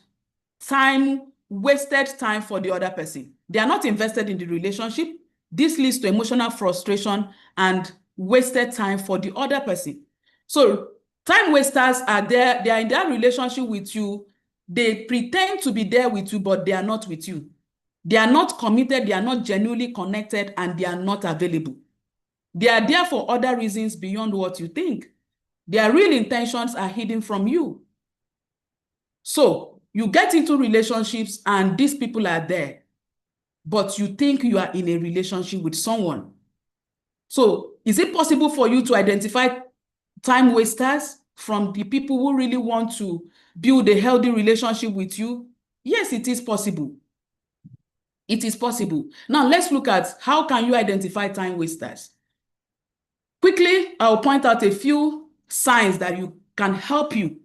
wasted time for the other person. They are not invested in the relationship. This leads to emotional frustration and wasted time for the other person. So time wasters are there. They are in their relationship with you. They pretend to be there with you, but they are not with you. They are not committed. They are not genuinely connected, and they are not available. They are there for other reasons beyond what you think. Their real intentions are hidden from you. So you get into relationships and these people are there, but you think you are in a relationship with someone. So is it possible for you to identify time wasters from the people who really want to build a healthy relationship with you? Yes, it is possible. It is possible. Now let's look at how can you identify time wasters. Quickly, I'll point out a few signs that can help you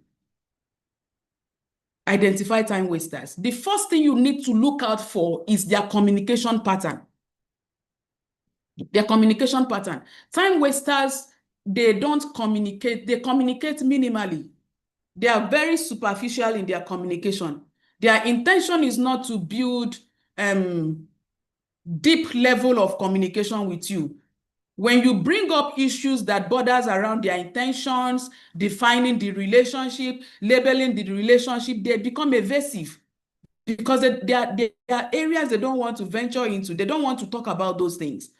identify time wasters. The first thing you need to look out for is their communication pattern. Their communication pattern. Time wasters, they don't communicate. They communicate minimally. They are very superficial in their communication. Their intention is not to build deep level of communication with you. When you bring up issues that borders around their intentions, defining the relationship, labeling the relationship, they become evasive because there are areas they don't want to venture into. They don't want to talk about those things.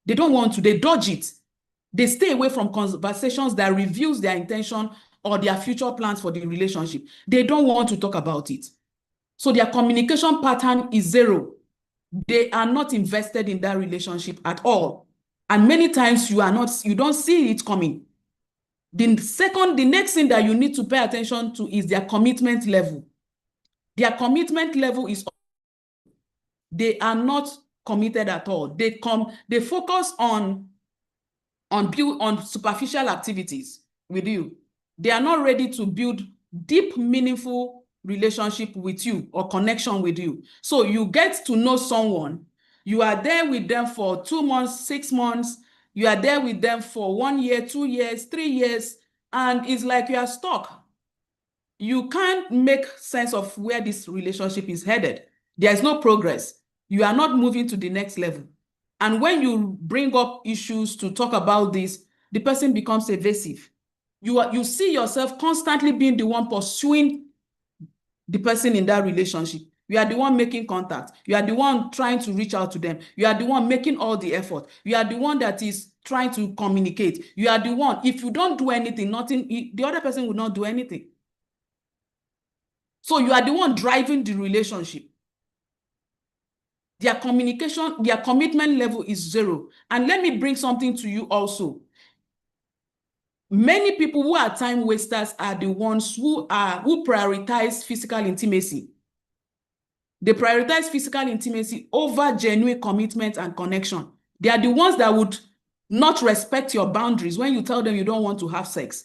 They don't want to, they dodge it. They stay away from conversations that reveals their intention or their future plans for the relationship. They don't want to talk about it. So their communication pattern is zero. They are not invested in that relationship at all. And many times you don't see it coming. The next thing that you need to pay attention to is their commitment level. Their commitment level is, they are not committed at all. They focus on superficial activities with you. They are not ready to build deep, meaningful relationship with you or connection with you. So you get to know someone. You are there with them for 2 months, 6 months. You are there with them for 1 year, 2 years, 3 years, and it's like you are stuck. You can't make sense of where this relationship is headed. There is no progress. You are not moving to the next level. And when you bring up issues to talk about this, the person becomes evasive. You see yourself constantly being the one pursuing the person in that relationship. You are the one making contact. You are the one trying to reach out to them. You are the one making all the effort. You are the one that is trying to communicate. You are the one. If you don't do anything, the other person will not do anything. So you are the one driving the relationship. Their communication, their commitment level is zero. And let me bring something to you also. Many people who are time wasters are the ones who prioritize physical intimacy. They prioritize physical intimacy over genuine commitment and connection. They are the ones that would not respect your boundaries when you tell them you don't want to have sex,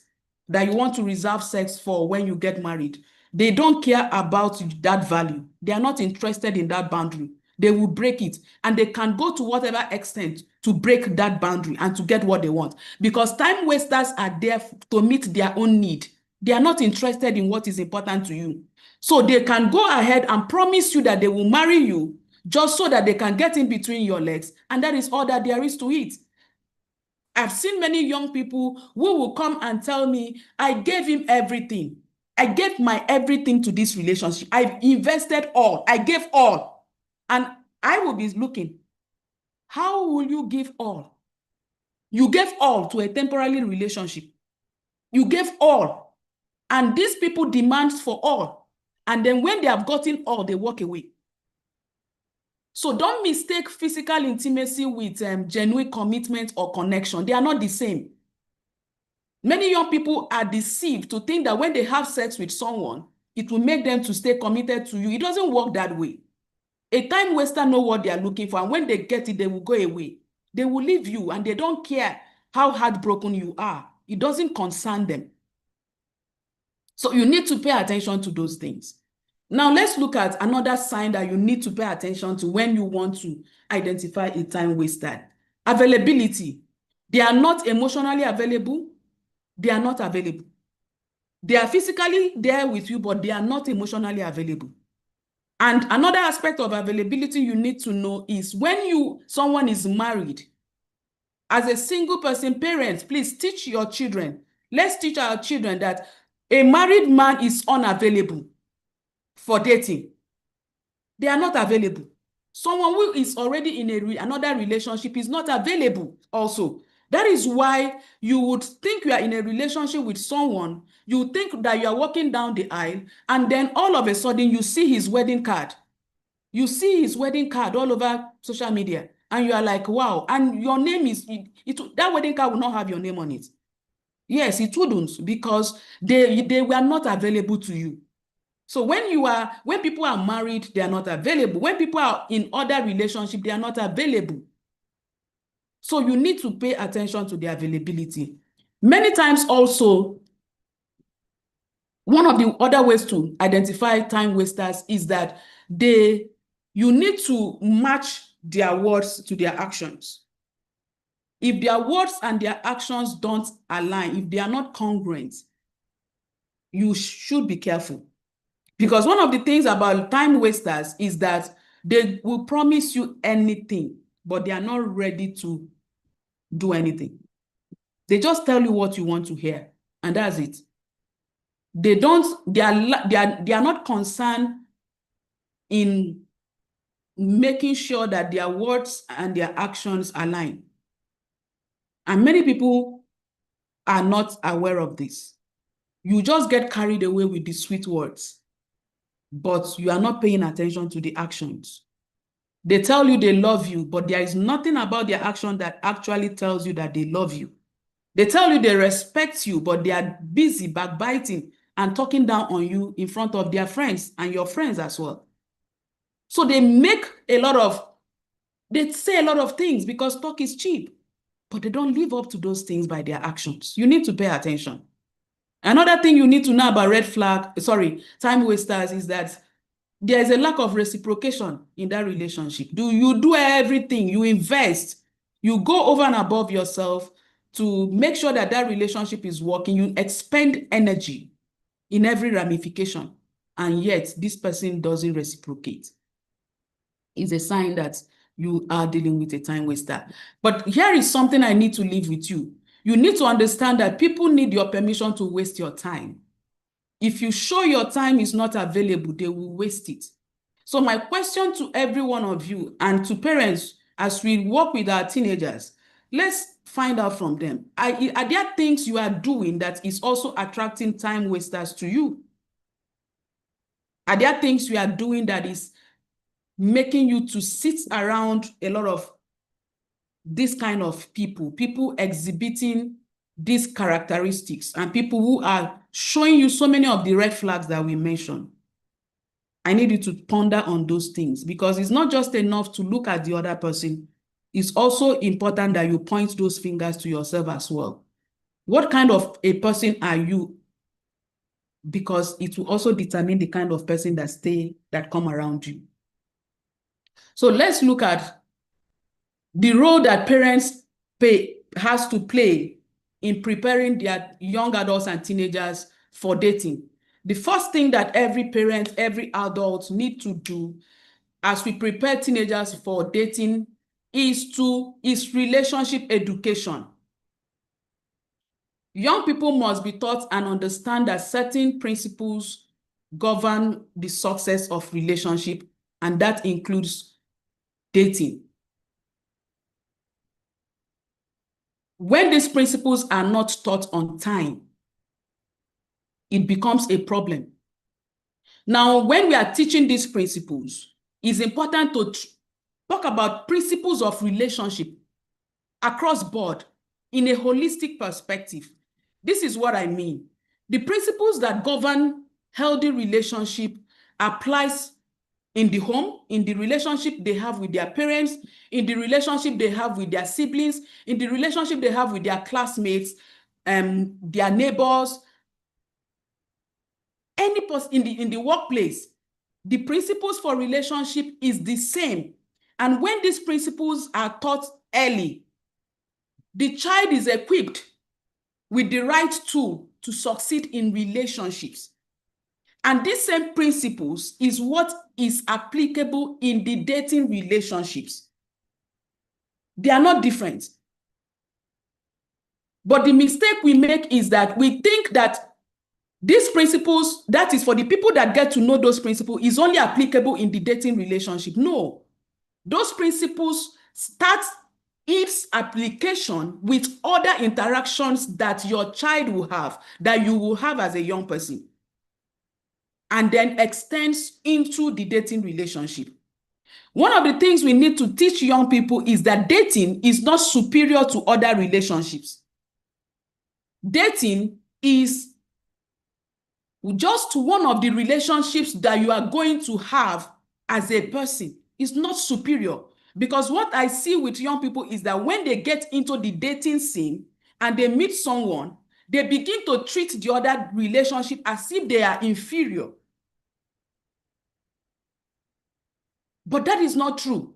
that you want to reserve sex for when you get married. They don't care about that value. They are not interested in that boundary. They will break it, and they can go to whatever extent to break that boundary and to get what they want, because time wasters are there to meet their own need. They are not interested in what is important to you. So they can go ahead and promise you that they will marry you, just so that they can get in between your legs, and that is all that there is to it. I've seen many young people who will come and tell me, I gave him everything. I gave my everything to this relationship. I've invested all. I gave all. And I will be looking, how will you give all? You gave all to a temporary relationship. You gave all. And these people demand for all. And then when they have gotten all, they walk away. So don't mistake physical intimacy with genuine commitment or connection. They are not the same. Many young people are deceived to think that when they have sex with someone, it will make them to stay committed to you. It doesn't work that way. A time waster knows what they are looking for, and when they get it, they will go away. They will leave you, and they don't care how heartbroken you are. It doesn't concern them. So you need to pay attention to those things. Now let's look at another sign that you need to pay attention to when you want to identify a time waster. Availability. They are not emotionally available. They are not available. They are physically there with you, but they are not emotionally available. And another aspect of availability you need to know is when someone is married, as a single person, parents, please teach your children. Let's teach our children that a married man is unavailable for dating. They are not available. Someone who is already in another relationship is not available also. That is why you would think you are in a relationship with someone, you think that you are walking down the aisle, and then all of a sudden you see his wedding card. You see his wedding card all over social media, and you are like, wow, and your name is, that wedding card will not have your name on it. Yes, it wouldn't, because they were not available to you. So when people are married, they are not available. When people are in other relationships, they are not available. So you need to pay attention to the availability. Many times also, one of the other ways to identify time wasters is that you need to match their words to their actions. If their words and their actions don't align, if they are not congruent, you should be careful. Because one of the things about time wasters is that they will promise you anything, but they are not ready to do anything. They just tell you what you want to hear, and that's it. They are not concerned in making sure that their words and their actions align. And many people are not aware of this. You just get carried away with the sweet words, but you are not paying attention to the actions. They tell you they love you, but there is nothing about their action that actually tells you that they love you. They tell you they respect you, but they are busy backbiting and talking down on you in front of their friends and your friends as well. So they say a lot of things because talk is cheap, but they don't live up to those things by their actions. You need to pay attention. Another thing you need to know about time wasters is that there is a lack of reciprocation in that relationship. You do everything, you invest, you go over and above yourself to make sure that that relationship is working. You expend energy in every ramification, and yet this person doesn't reciprocate. It's a sign that you are dealing with a time waster. But here is something I need to leave with you. You need to understand that people need your permission to waste your time. If you show your time is not available, they will waste it. So my question to every one of you and to parents, as we work with our teenagers, let's find out from them. Are there things you are doing that is also attracting time wasters to you? Are there things you are doing that is making you to sit around a lot of this kind of people exhibiting these characteristics, and people who are showing you so many of the red flags that we mentioned? I need you to ponder on those things, because it's not just enough to look at the other person. It's also important that you point those fingers to yourself as well. What kind of a person are you? Because it will also determine the kind of person that come around you. So let's look at the role that parents has to play in preparing their young adults and teenagers for dating. The first thing that every parent, every adult need to do as we prepare teenagers for dating is relationship education. Young people must be taught and understand that certain principles govern the success of relationship, and that includes dating. When these principles are not taught on time, it becomes a problem. Now, when we are teaching these principles, it's important to talk about principles of relationship across board in a holistic perspective. This is what I mean. The principles that govern healthy relationship applies in the home, in the relationship they have with their parents, in the relationship they have with their siblings, in the relationship they have with their classmates, their neighbors, any person in the workplace. The principles for relationship is the same. And when these principles are taught early, the child is equipped with the right tool to succeed in relationships. And these same principles is what is applicable in the dating relationships. They are not different. But the mistake we make is that we think that these principles, that is for the people that get to know those principles, is only applicable in the dating relationship. No. Those principles start its application with other interactions that your child will have, that you will have as a young person, and then extends into the dating relationship. One of the things we need to teach young people is that dating is not superior to other relationships. Dating is just one of the relationships that you are going to have as a person. It's not superior. Because what I see with young people is that when they get into the dating scene and they meet someone, they begin to treat the other relationship as if they are inferior. But that is not true.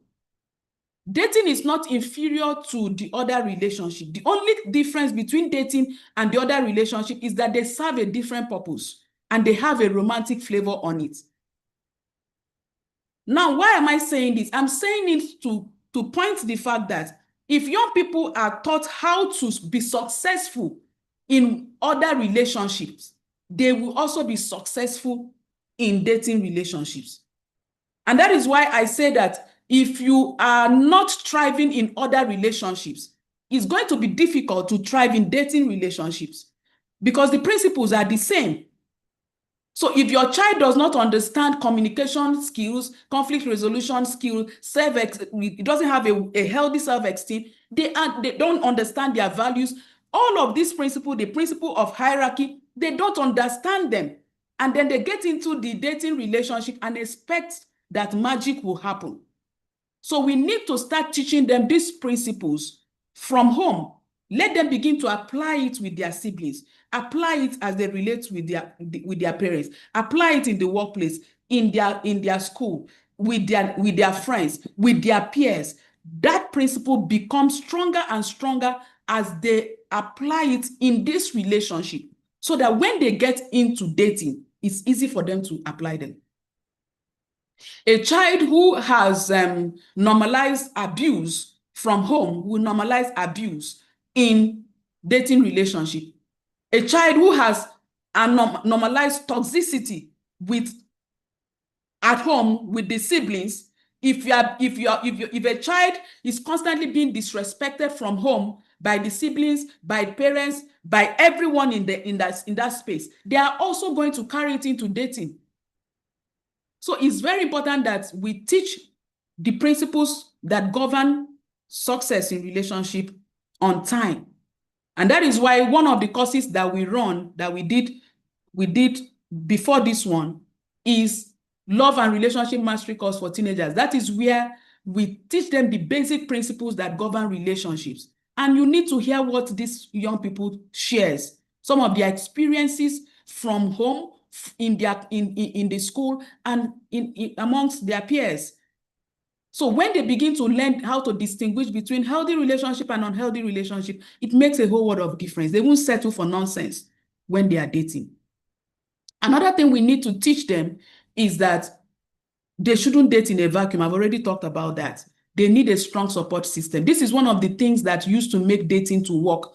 Dating is not inferior to the other relationship. The only difference between dating and the other relationship is that they serve a different purpose and they have a romantic flavor on it. Now, why am I saying this? I'm saying it to point to the fact that if young people are taught how to be successful in other relationships, they will also be successful in dating relationships. And that is why I say that if you are not thriving in other relationships, it's going to be difficult to thrive in dating relationships because the principles are the same. So if your child does not understand communication skills, conflict resolution skills, it doesn't have a healthy self-esteem, they don't understand their values, all of these principles, the principle of hierarchy, they don't understand them. And then they get into the dating relationship and expect that magic will happen. So we need to start teaching them these principles from home. Let them begin to apply it with their siblings, apply it as they relate with their parents, apply it in the workplace, in their school, with their friends, with their peers. That principle becomes stronger and stronger as they apply it in this relationship, so that when they get into dating, it's easy for them to apply them. A child who has normalized abuse from home will normalize abuse in dating relationship. A child who has normalized toxicity at home with the siblings, if a child is constantly being disrespected from home by the siblings, by parents, by everyone in that space, they are also going to carry it into dating. So it's very important that we teach the principles that govern success in relationship on time. And that is why one of the courses that we run, that we did before this one, is Love and Relationship Mastery course for teenagers. That is where we teach them the basic principles that govern relationships. And you need to hear what these young people shares, some of their experiences from home, in the school, and amongst their peers. So when they begin to learn how to distinguish between healthy relationship and unhealthy relationship, it makes a whole world of difference. They won't settle for nonsense when they are dating. Another thing we need to teach them is that They shouldn't date in a vacuum. I've already talked about that. They need a strong support system. This is one of the things that used to make dating to work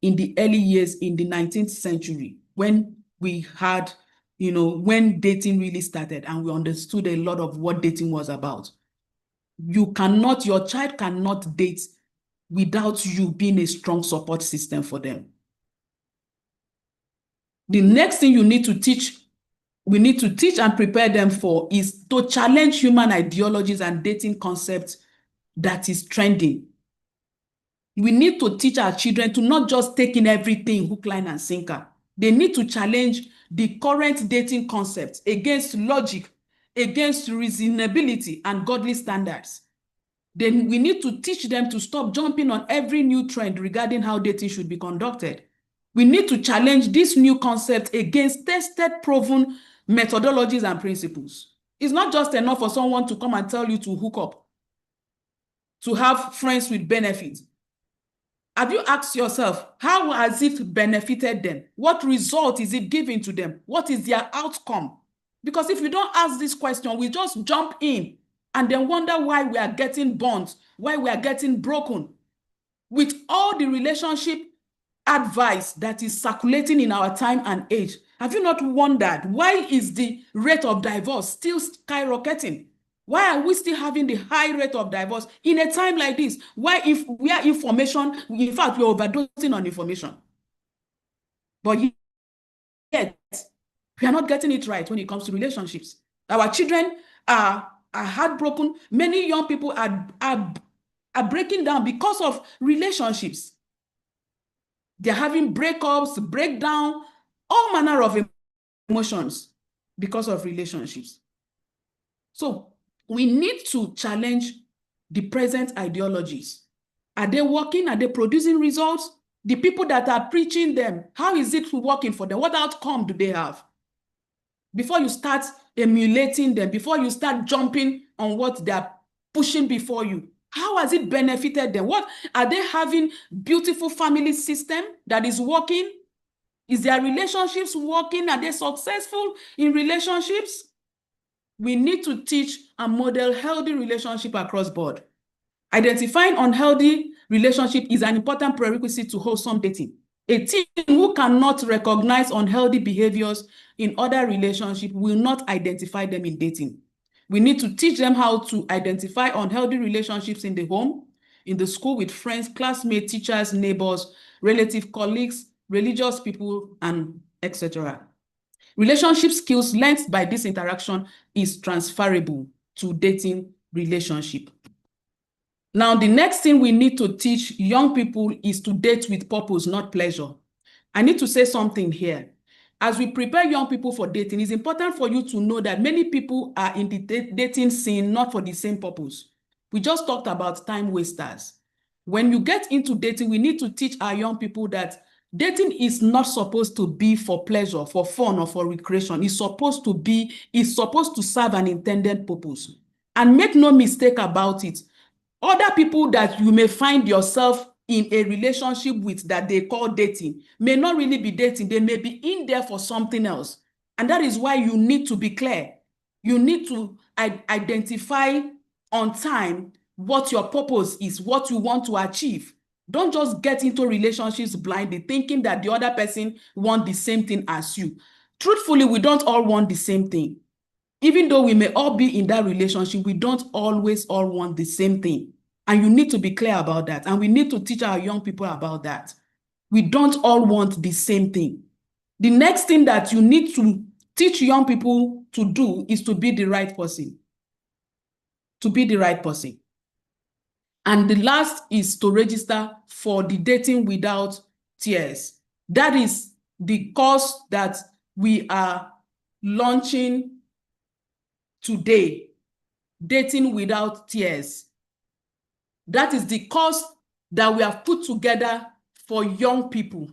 in the early years in the 19th century, when we had, when dating really started and we understood a lot of what dating was about. Your child cannot date without you being a strong support system for them. The next thing we need to teach and prepare them for is to challenge human ideologies and dating concepts that is trending. We need to teach our children to not just take in everything hook, line, and sinker. They need to challenge the current dating concepts against logic, against reasonability and godly standards. Then we need to teach them to stop jumping on every new trend regarding how dating should be conducted. We need to challenge this new concept against tested, proven methodologies and principles. It's not just enough for someone to come and tell you to hook up, to have friends with benefits. Have you asked yourself, how has it benefited them? What result is it giving to them? What is their outcome? Because if we don't ask this question, we just jump in and then wonder why we are getting burnt, why we are getting broken. With all the relationship advice that is circulating in our time and age, have you not wondered why is the rate of divorce still skyrocketing? Why are we still having the high rate of divorce in a time like this? Why, if we are information, in fact, we're overdosing on information. But yet, we are not getting it right when it comes to relationships. Our children are heartbroken. Many young people are breaking down because of relationships. They're having breakups, breakdown, all manner of emotions because of relationships. So we need to challenge the present ideologies. Are they working? Are they producing results? The people that are preaching them, how is it working for them? What outcome do they have? Before you start emulating them, before you start jumping on what they're pushing before you, how has it benefited them? What are they having? Beautiful family system that is working? Is their relationships working? Are they successful in relationships? We need to teach and model healthy relationship across board. Identifying unhealthy relationship is an important prerequisite to wholesome dating. A teen who cannot recognize unhealthy behaviors in other relationships will not identify them in dating. We need to teach them how to identify unhealthy relationships in the home, in the school, with friends, classmates, teachers, neighbors, relatives, colleagues, religious people, and etc. Relationship skills learned by this interaction is transferable to dating relationship. Now, the next thing we need to teach young people is to date with purpose, not pleasure. I need to say something here. As we prepare young people for dating, it's important for you to know that many people are in the dating scene not for the same purpose. We just talked about time wasters. When you get into dating, we need to teach our young people that dating is not supposed to be for pleasure, for fun, or for recreation. It's supposed to serve an intended purpose. And make no mistake about it. Other people that you may find yourself in a relationship with that they call dating may not really be dating. They may be in there for something else. And that is why you need to be clear. You need to identify on time what your purpose is, what you want to achieve. Don't just get into relationships blindly, thinking that the other person wants the same thing as you. Truthfully, we don't all want the same thing. Even though we may all be in that relationship, we don't always all want the same thing. And you need to be clear about that. And we need to teach our young people about that. We don't all want the same thing. The next thing that you need to teach young people to do is to be the right person. To be the right person. And the last is to register for the Dating Without Tears. That is the course that we are launching today. Dating Without Tears. That is the course that we have put together for young people.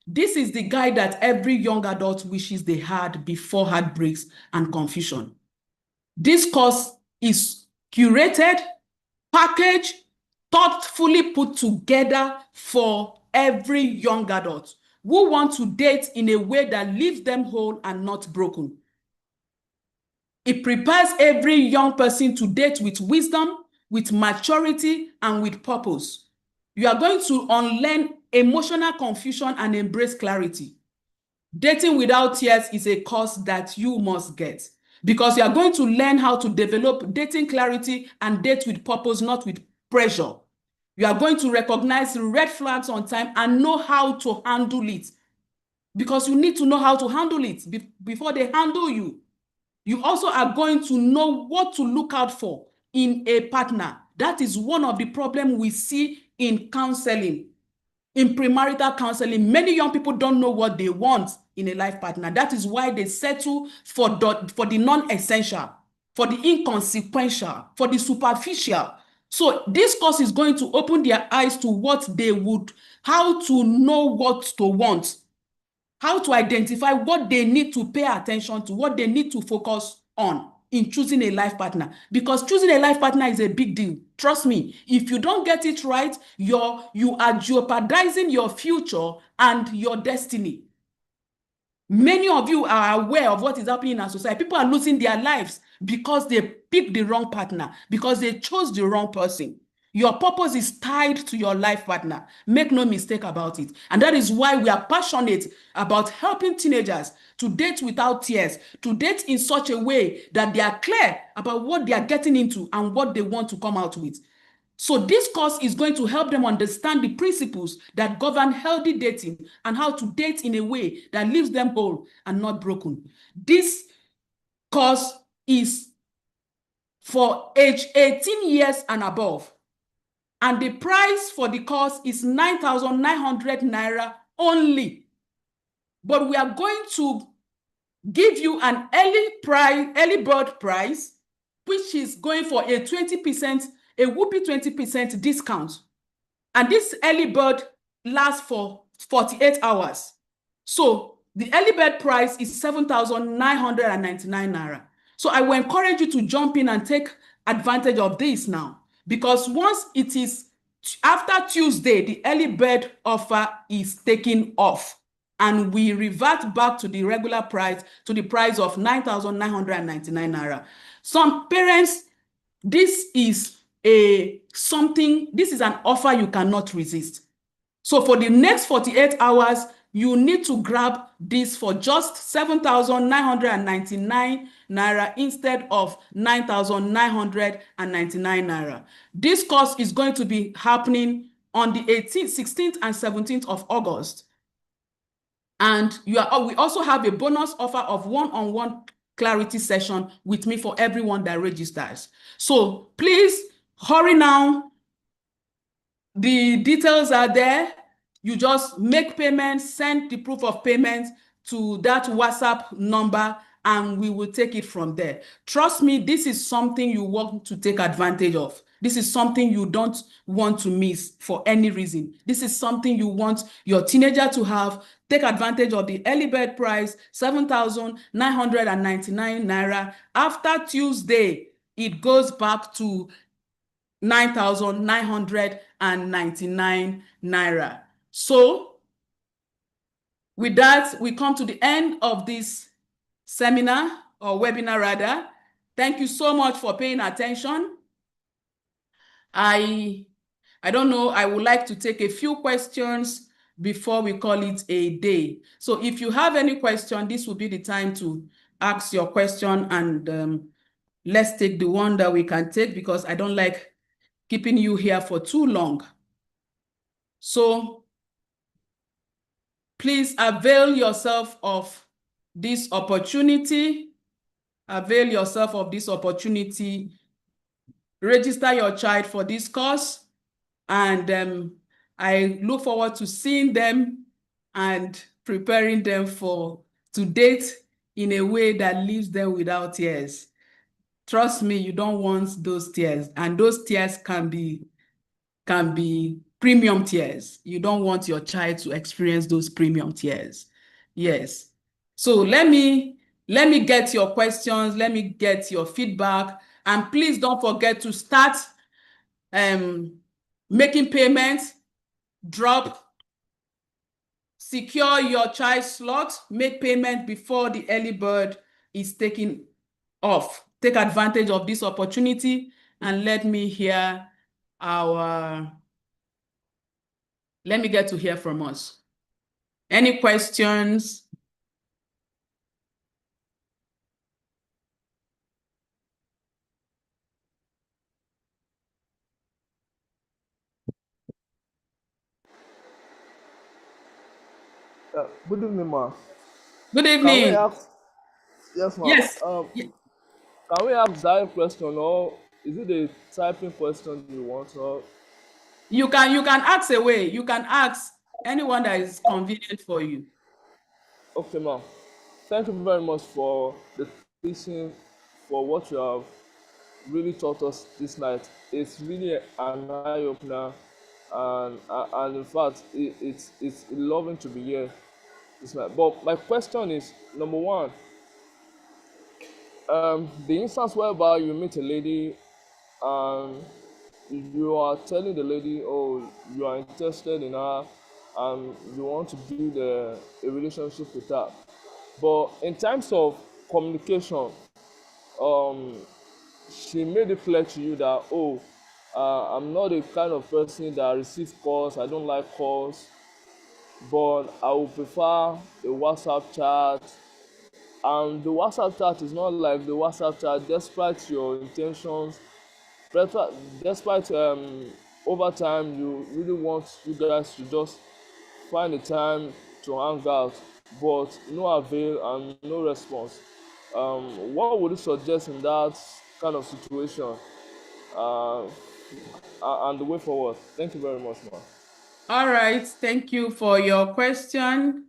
This is the guide that every young adult wishes they had before heartbreaks and confusion. This course is curated, packaged, thoughtfully put together for every young adult who want to date in a way that leaves them whole and not broken. It prepares every young person to date with wisdom, with maturity, and with purpose. You are going to unlearn emotional confusion and embrace clarity. Dating without tears is a course that you must get, because you are going to learn how to develop dating clarity and date with purpose, not with pressure. You are going to recognize red flags on time and know how to handle it, because you need to know how to handle it before they handle you. You also are going to know what to look out for in a partner. That is one of the problems we see in counseling. In premarital counseling, many young people don't know what they want in a life partner. That is why they settle for the non-essential, for the inconsequential, for the superficial. So this course is going to open their eyes to what they would, how to know what to want, how to identify what they need to pay attention to, what they need to focus on in choosing a life partner. Because choosing a life partner is a big deal. Trust me, if you don't get it right, you are jeopardizing your future and your destiny. Many of you are aware of what is happening in our society. People are losing their lives because they picked the wrong partner, because they chose the wrong person. Your purpose is tied to your life partner. Make no mistake about it. And that is why we are passionate about helping teenagers to date without tears, to date in such a way that they are clear about what they are getting into and what they want to come out with. So this course is going to help them understand the principles that govern healthy dating and how to date in a way that leaves them whole and not broken. This course is for age 18 years and above. And the price for the course is 9,900 naira only. But we are going to give you an early bird price, which is going for a 20%, a whoopee 20% discount. And this early bird lasts for 48 hours. So the early bird price is 7,999 naira. So I will encourage you to jump in and take advantage of this now, because once it is after Tuesday, the early bird offer is taken off and we revert back to the regular price, to the price of 9,999 naira. Some parents, this is an offer you cannot resist. So for the next 48 hours, you need to grab this for just 7,999 naira instead of 9,999 naira. This course is going to be happening on the 18th, 16th, and 17th of August. And we also have a bonus offer of one-on-one clarity session with me for everyone that registers. So please hurry now. The details are there. You just make payments, send the proof of payment to that WhatsApp number, and we will take it from there. Trust me, this is something you want to take advantage of. This is something you don't want to miss for any reason. This is something you want your teenager to have. Take advantage of the early bird price, 7,999 naira. After Tuesday, it goes back to 9,999 naira. So with that, we come to the end of this seminar, or webinar rather. Thank you so much for paying attention. I don't know, I would like to take a few questions before we call it a day. So if you have any question, this will be the time to ask your question, and let's take the one that we can take, because I don't like keeping you here for too long. So please avail yourself of this opportunity. Avail yourself of this opportunity. Register your child for this course, and I look forward to seeing them and preparing them to date in a way that leaves them without tears. Trust me, you don't want those tears, and those tears can be premium tears. You don't want your child to experience those premium tears. Yes. So let me get your questions. Let me get your feedback. And please don't forget to start making payments. Secure your child slot. Make payment before the early bird is taken off. Take advantage of this opportunity and let me get to hear from us. Any questions? Good evening, ma. Good Can we evening. ask? Yes, ma. Yes. Can we ask that question, or is it a typing question you want? Or You can ask away. You can ask anyone that is convenient for you. okay, ma. Thank you very much for the teaching, for what you have really taught us this night. It's really an eye opener, and in fact, it's loving to be here this night. But my question is, number one, the instance whereby you meet a lady and you are telling the lady, oh, you are interested in her and you want to build a relationship with her. But in terms of communication, she made it clear to you that, oh, I'm not the kind of person that receives calls, I don't like calls, but I would prefer a WhatsApp chat. And the WhatsApp chat is not like the WhatsApp chat, despite your intentions, despite over time you really want you guys to just find a time to hang out, but no avail and no response. What would you suggest in that kind of situation, and the way forward? Thank you very much, ma. All right. Thank you for your question.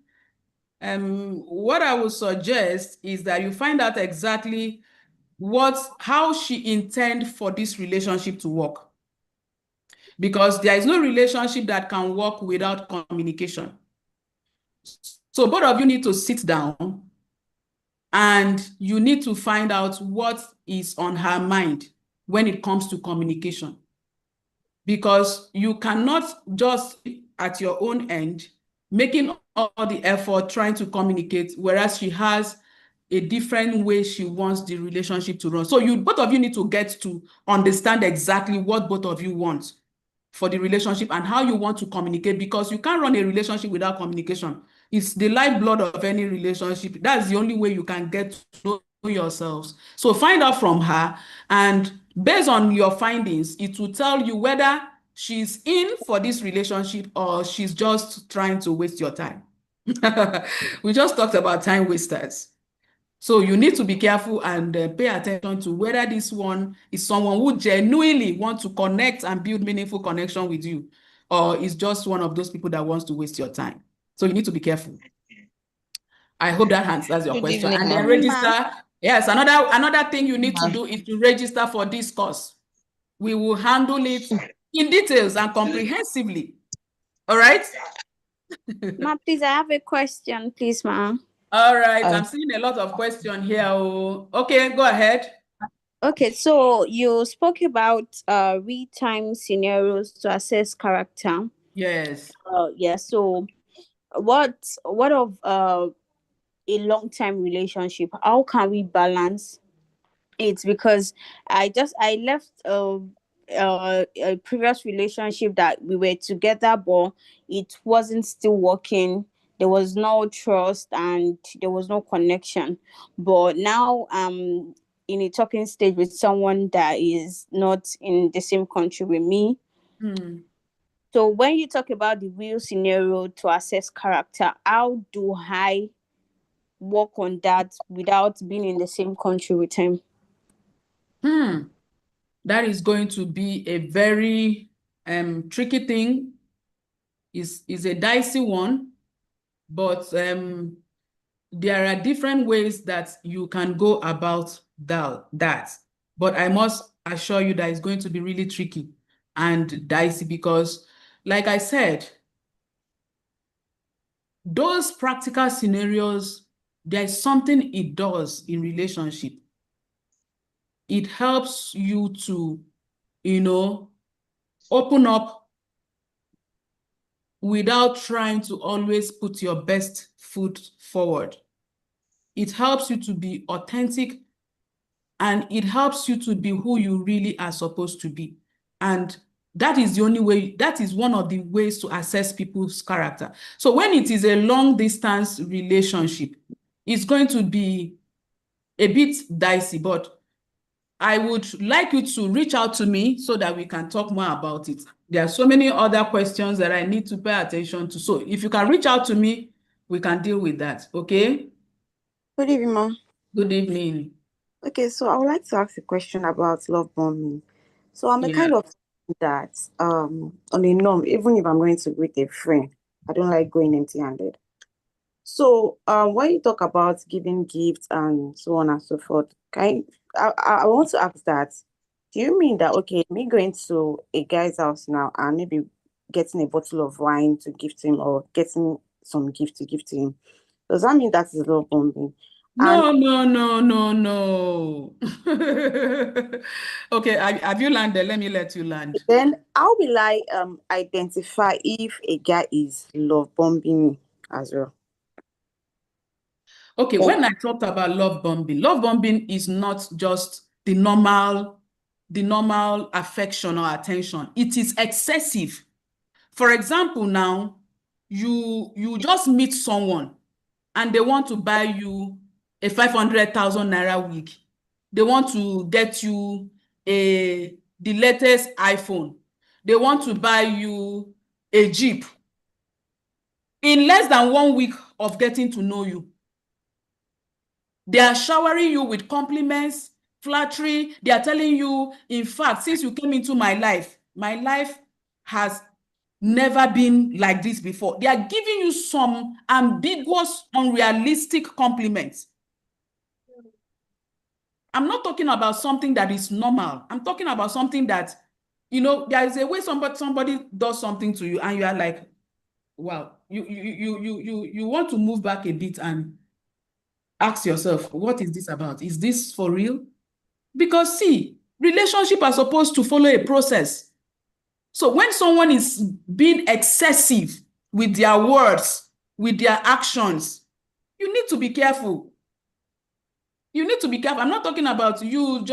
What I would suggest is that you find out exactly how she intend for this relationship to work. Because there is no relationship that can work without communication. So both of you need to sit down and you need to find out what is on her mind when it comes to communication. Because you cannot just at your own end making all the effort trying to communicate, whereas she has a different way she wants the relationship to run. So both of you need to get to understand exactly what both of you want for the relationship and how you want to communicate, because you can't run a relationship without communication. It's the lifeblood of any relationship. That's the only way you can get to know yourselves. So find out from her, and based on your findings, it will tell you whether she's in for this relationship or she's just trying to waste your time. We just talked about time wasters. So you need to be careful and pay attention to whether this one is someone who genuinely wants to connect and build meaningful connection with you, or is just one of those people that wants to waste your time. So you need to be careful. I hope that answers your Good question. evening, And then ma'am. register. Yes, another thing you need to do is to register for this course. We will handle it in details and comprehensively. All right? Ma, please, I have a question, please, ma'am. All right, I'm seeing a lot of questions here. Oh, okay, go ahead. Okay, so you spoke about real-time scenarios to assess character. Yes. Yeah, so what of a long-term relationship? How can we balance it? Because I left a previous relationship that we were together, but it wasn't still working. There was no trust and there was no connection. But now I'm in a talking stage with someone that is not in the same country with me. So when you talk about the real scenario to assess character, how do I work on that without being in the same country with him? That is going to be a very tricky thing. Is a dicey one, but there are different ways that you can go about that. But I must assure you that it's going to be really tricky and dicey because, like I said, those practical scenarios, there's something it does in relationship. It helps you to, open up without trying to always put your best foot forward. It helps you to be authentic and it helps you to be who you really are supposed to be. And that is the only way, that is one of the ways to assess people's character. So when it is a long distance relationship, it's going to be a bit dicey, but I would like you to reach out to me so that we can talk more about it. There are so many other questions that I need to pay attention to. So if you can reach out to me, we can deal with that, okay? Good evening, Mom. Good evening. Okay, so I would like to ask a question about love bombing. So I'm a kind of that on a norm, even if I'm going to greet a friend, I don't like going empty-handed. So when you talk about giving gifts and so on and so forth, I want to ask that, do you mean that, okay, me going to a guy's house now and maybe getting a bottle of wine to give to him or getting some gift to give to him, does that mean that is love bombing? No. Okay, have you landed? Let me let you land. Then how will I identify if a guy is love bombing me as well? Okay, when I talked about love bombing is not just the normal affection or attention. It is excessive. For example, now you just meet someone and they want to buy you a 500,000 naira wig. They want to get you the latest iPhone. They want to buy you a Jeep. In less than 1 week of getting to know you, they are showering you with compliments, flattery. They are telling you, in fact, since you came into my life has never been like this before. They are giving you some ambiguous, unrealistic compliments. I'm not talking about something that is normal. I'm talking about something that, you know, there is a way somebody does something to you and you are like, wow, you want to move back a bit and ask yourself, what is this about? Is this for real? Because see, relationships are supposed to follow a process. So when someone is being excessive with their words, with their actions, you need to be careful. You need to be careful. I'm not talking about you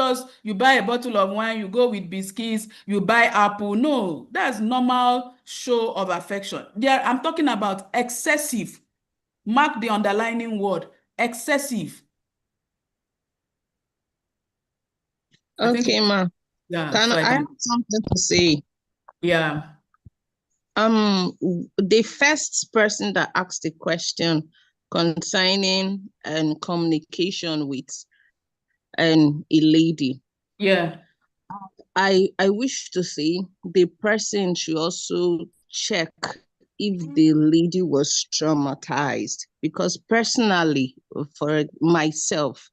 buy a bottle of wine, you go with biscuits, you buy apple. No, that's normal show of affection. I'm talking about excessive. Mark the underlining word, excessive. Okay, ma. Yeah. Can I have something to say? Yeah. The first person that asked the question concerning communication with a lady. Yeah. I wish to say the person should also check if the lady was traumatized, because personally, for myself,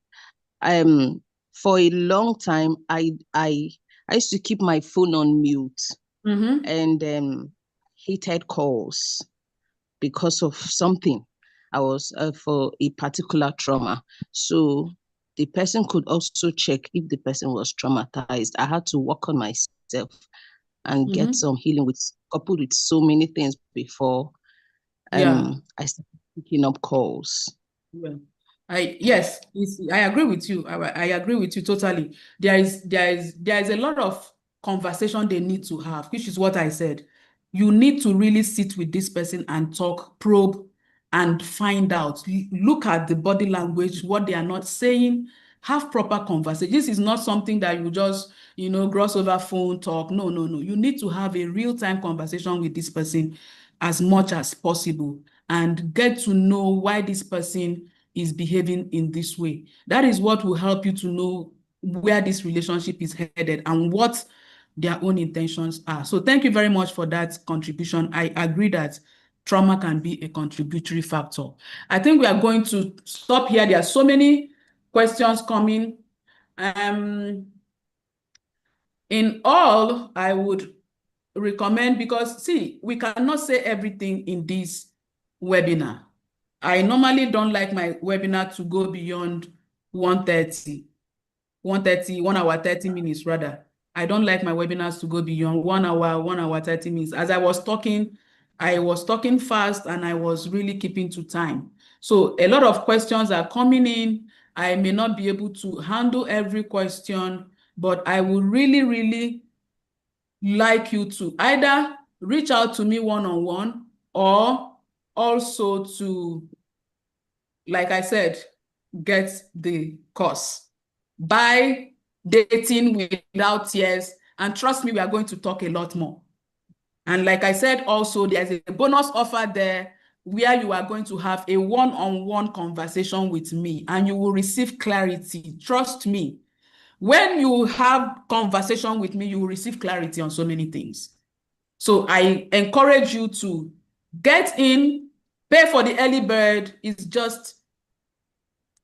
for a long time, I used to keep my phone on mute and hated calls because of something. I was for a particular trauma. So the person could also check if the person was traumatized. I had to work on myself and get some healing coupled with so many things before I started picking up calls. Yeah. I agree with you. I agree with you totally. There is a lot of conversation they need to have, which is what I said. You need to really sit with this person and talk, probe, and find out. Look at the body language, what they are not saying. Have proper conversation. This is not something that you just, gloss over phone talk. No. You need to have a real-time conversation with this person as much as possible and get to know why this person is behaving in this way. That is what will help you to know where this relationship is headed and what their own intentions are. So thank you very much for that contribution. I agree that trauma can be a contributory factor. I think we are going to stop here. There are so many questions coming. In all, I would recommend, because see, we cannot say everything in this webinar. I normally don't like my webinar to go beyond 1:30, 1 hour, 30 minutes rather. I don't like my webinars to go beyond 1 hour, 1 hour, 30 minutes. As I was talking fast and I was really keeping to time. So a lot of questions are coming in. I may not be able to handle every question, but I would really, really like you to either reach out to me one-on-one or also to, like I said, get the course. Buy Dating Without Tears, and trust me, we are going to talk a lot more. And like I said, also, there's a bonus offer there where you are going to have a one-on-one conversation with me and you will receive clarity. Trust me. When you have conversation with me, you will receive clarity on so many things. So I encourage you to get in, pay for the early bird. It's just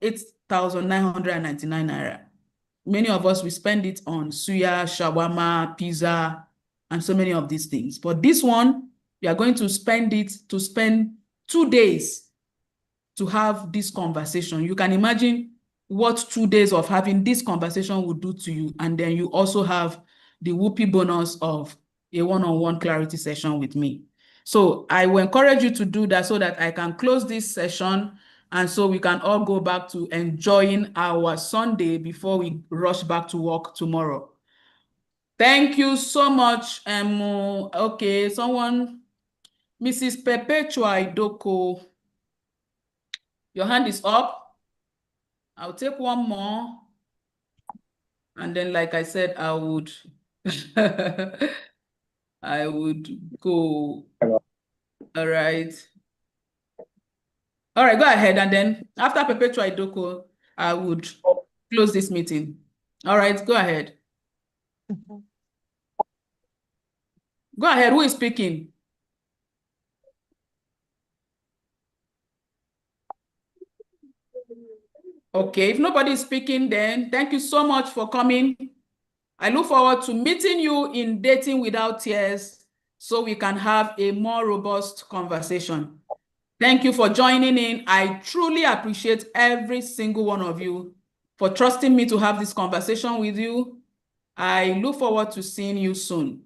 8,999 naira. Many of us, we spend it on suya, shawarma, pizza, and so many of these things. But this one, you are going to spend 2 days to have this conversation. You can imagine what 2 days of having this conversation would do to you. And then you also have the whoopee bonus of a one-on-one clarity session with me. So I will encourage you to do that so that I can close this session and so we can all go back to enjoying our Sunday before we rush back to work tomorrow. Thank you so much. Okay, someone, Mrs. Perpetua Idoko, your hand is up. I'll take one more. And then, like I said, I would I would go. All right. All right, go ahead. And then after Perpetua Idoko, I would close this meeting. All right, go ahead. Go ahead. Who is speaking? Okay, if nobody is speaking, then thank you so much for coming. I look forward to meeting you in Dating Without Tears so we can have a more robust conversation. Thank you for joining in. I truly appreciate every single one of you for trusting me to have this conversation with you. I look forward to seeing you soon.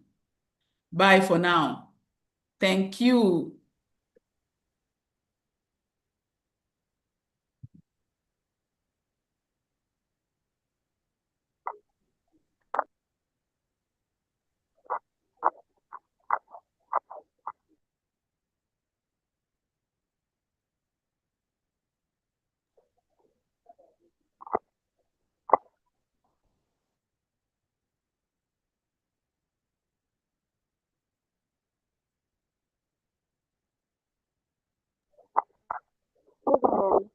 Bye for now. Thank you. No problem.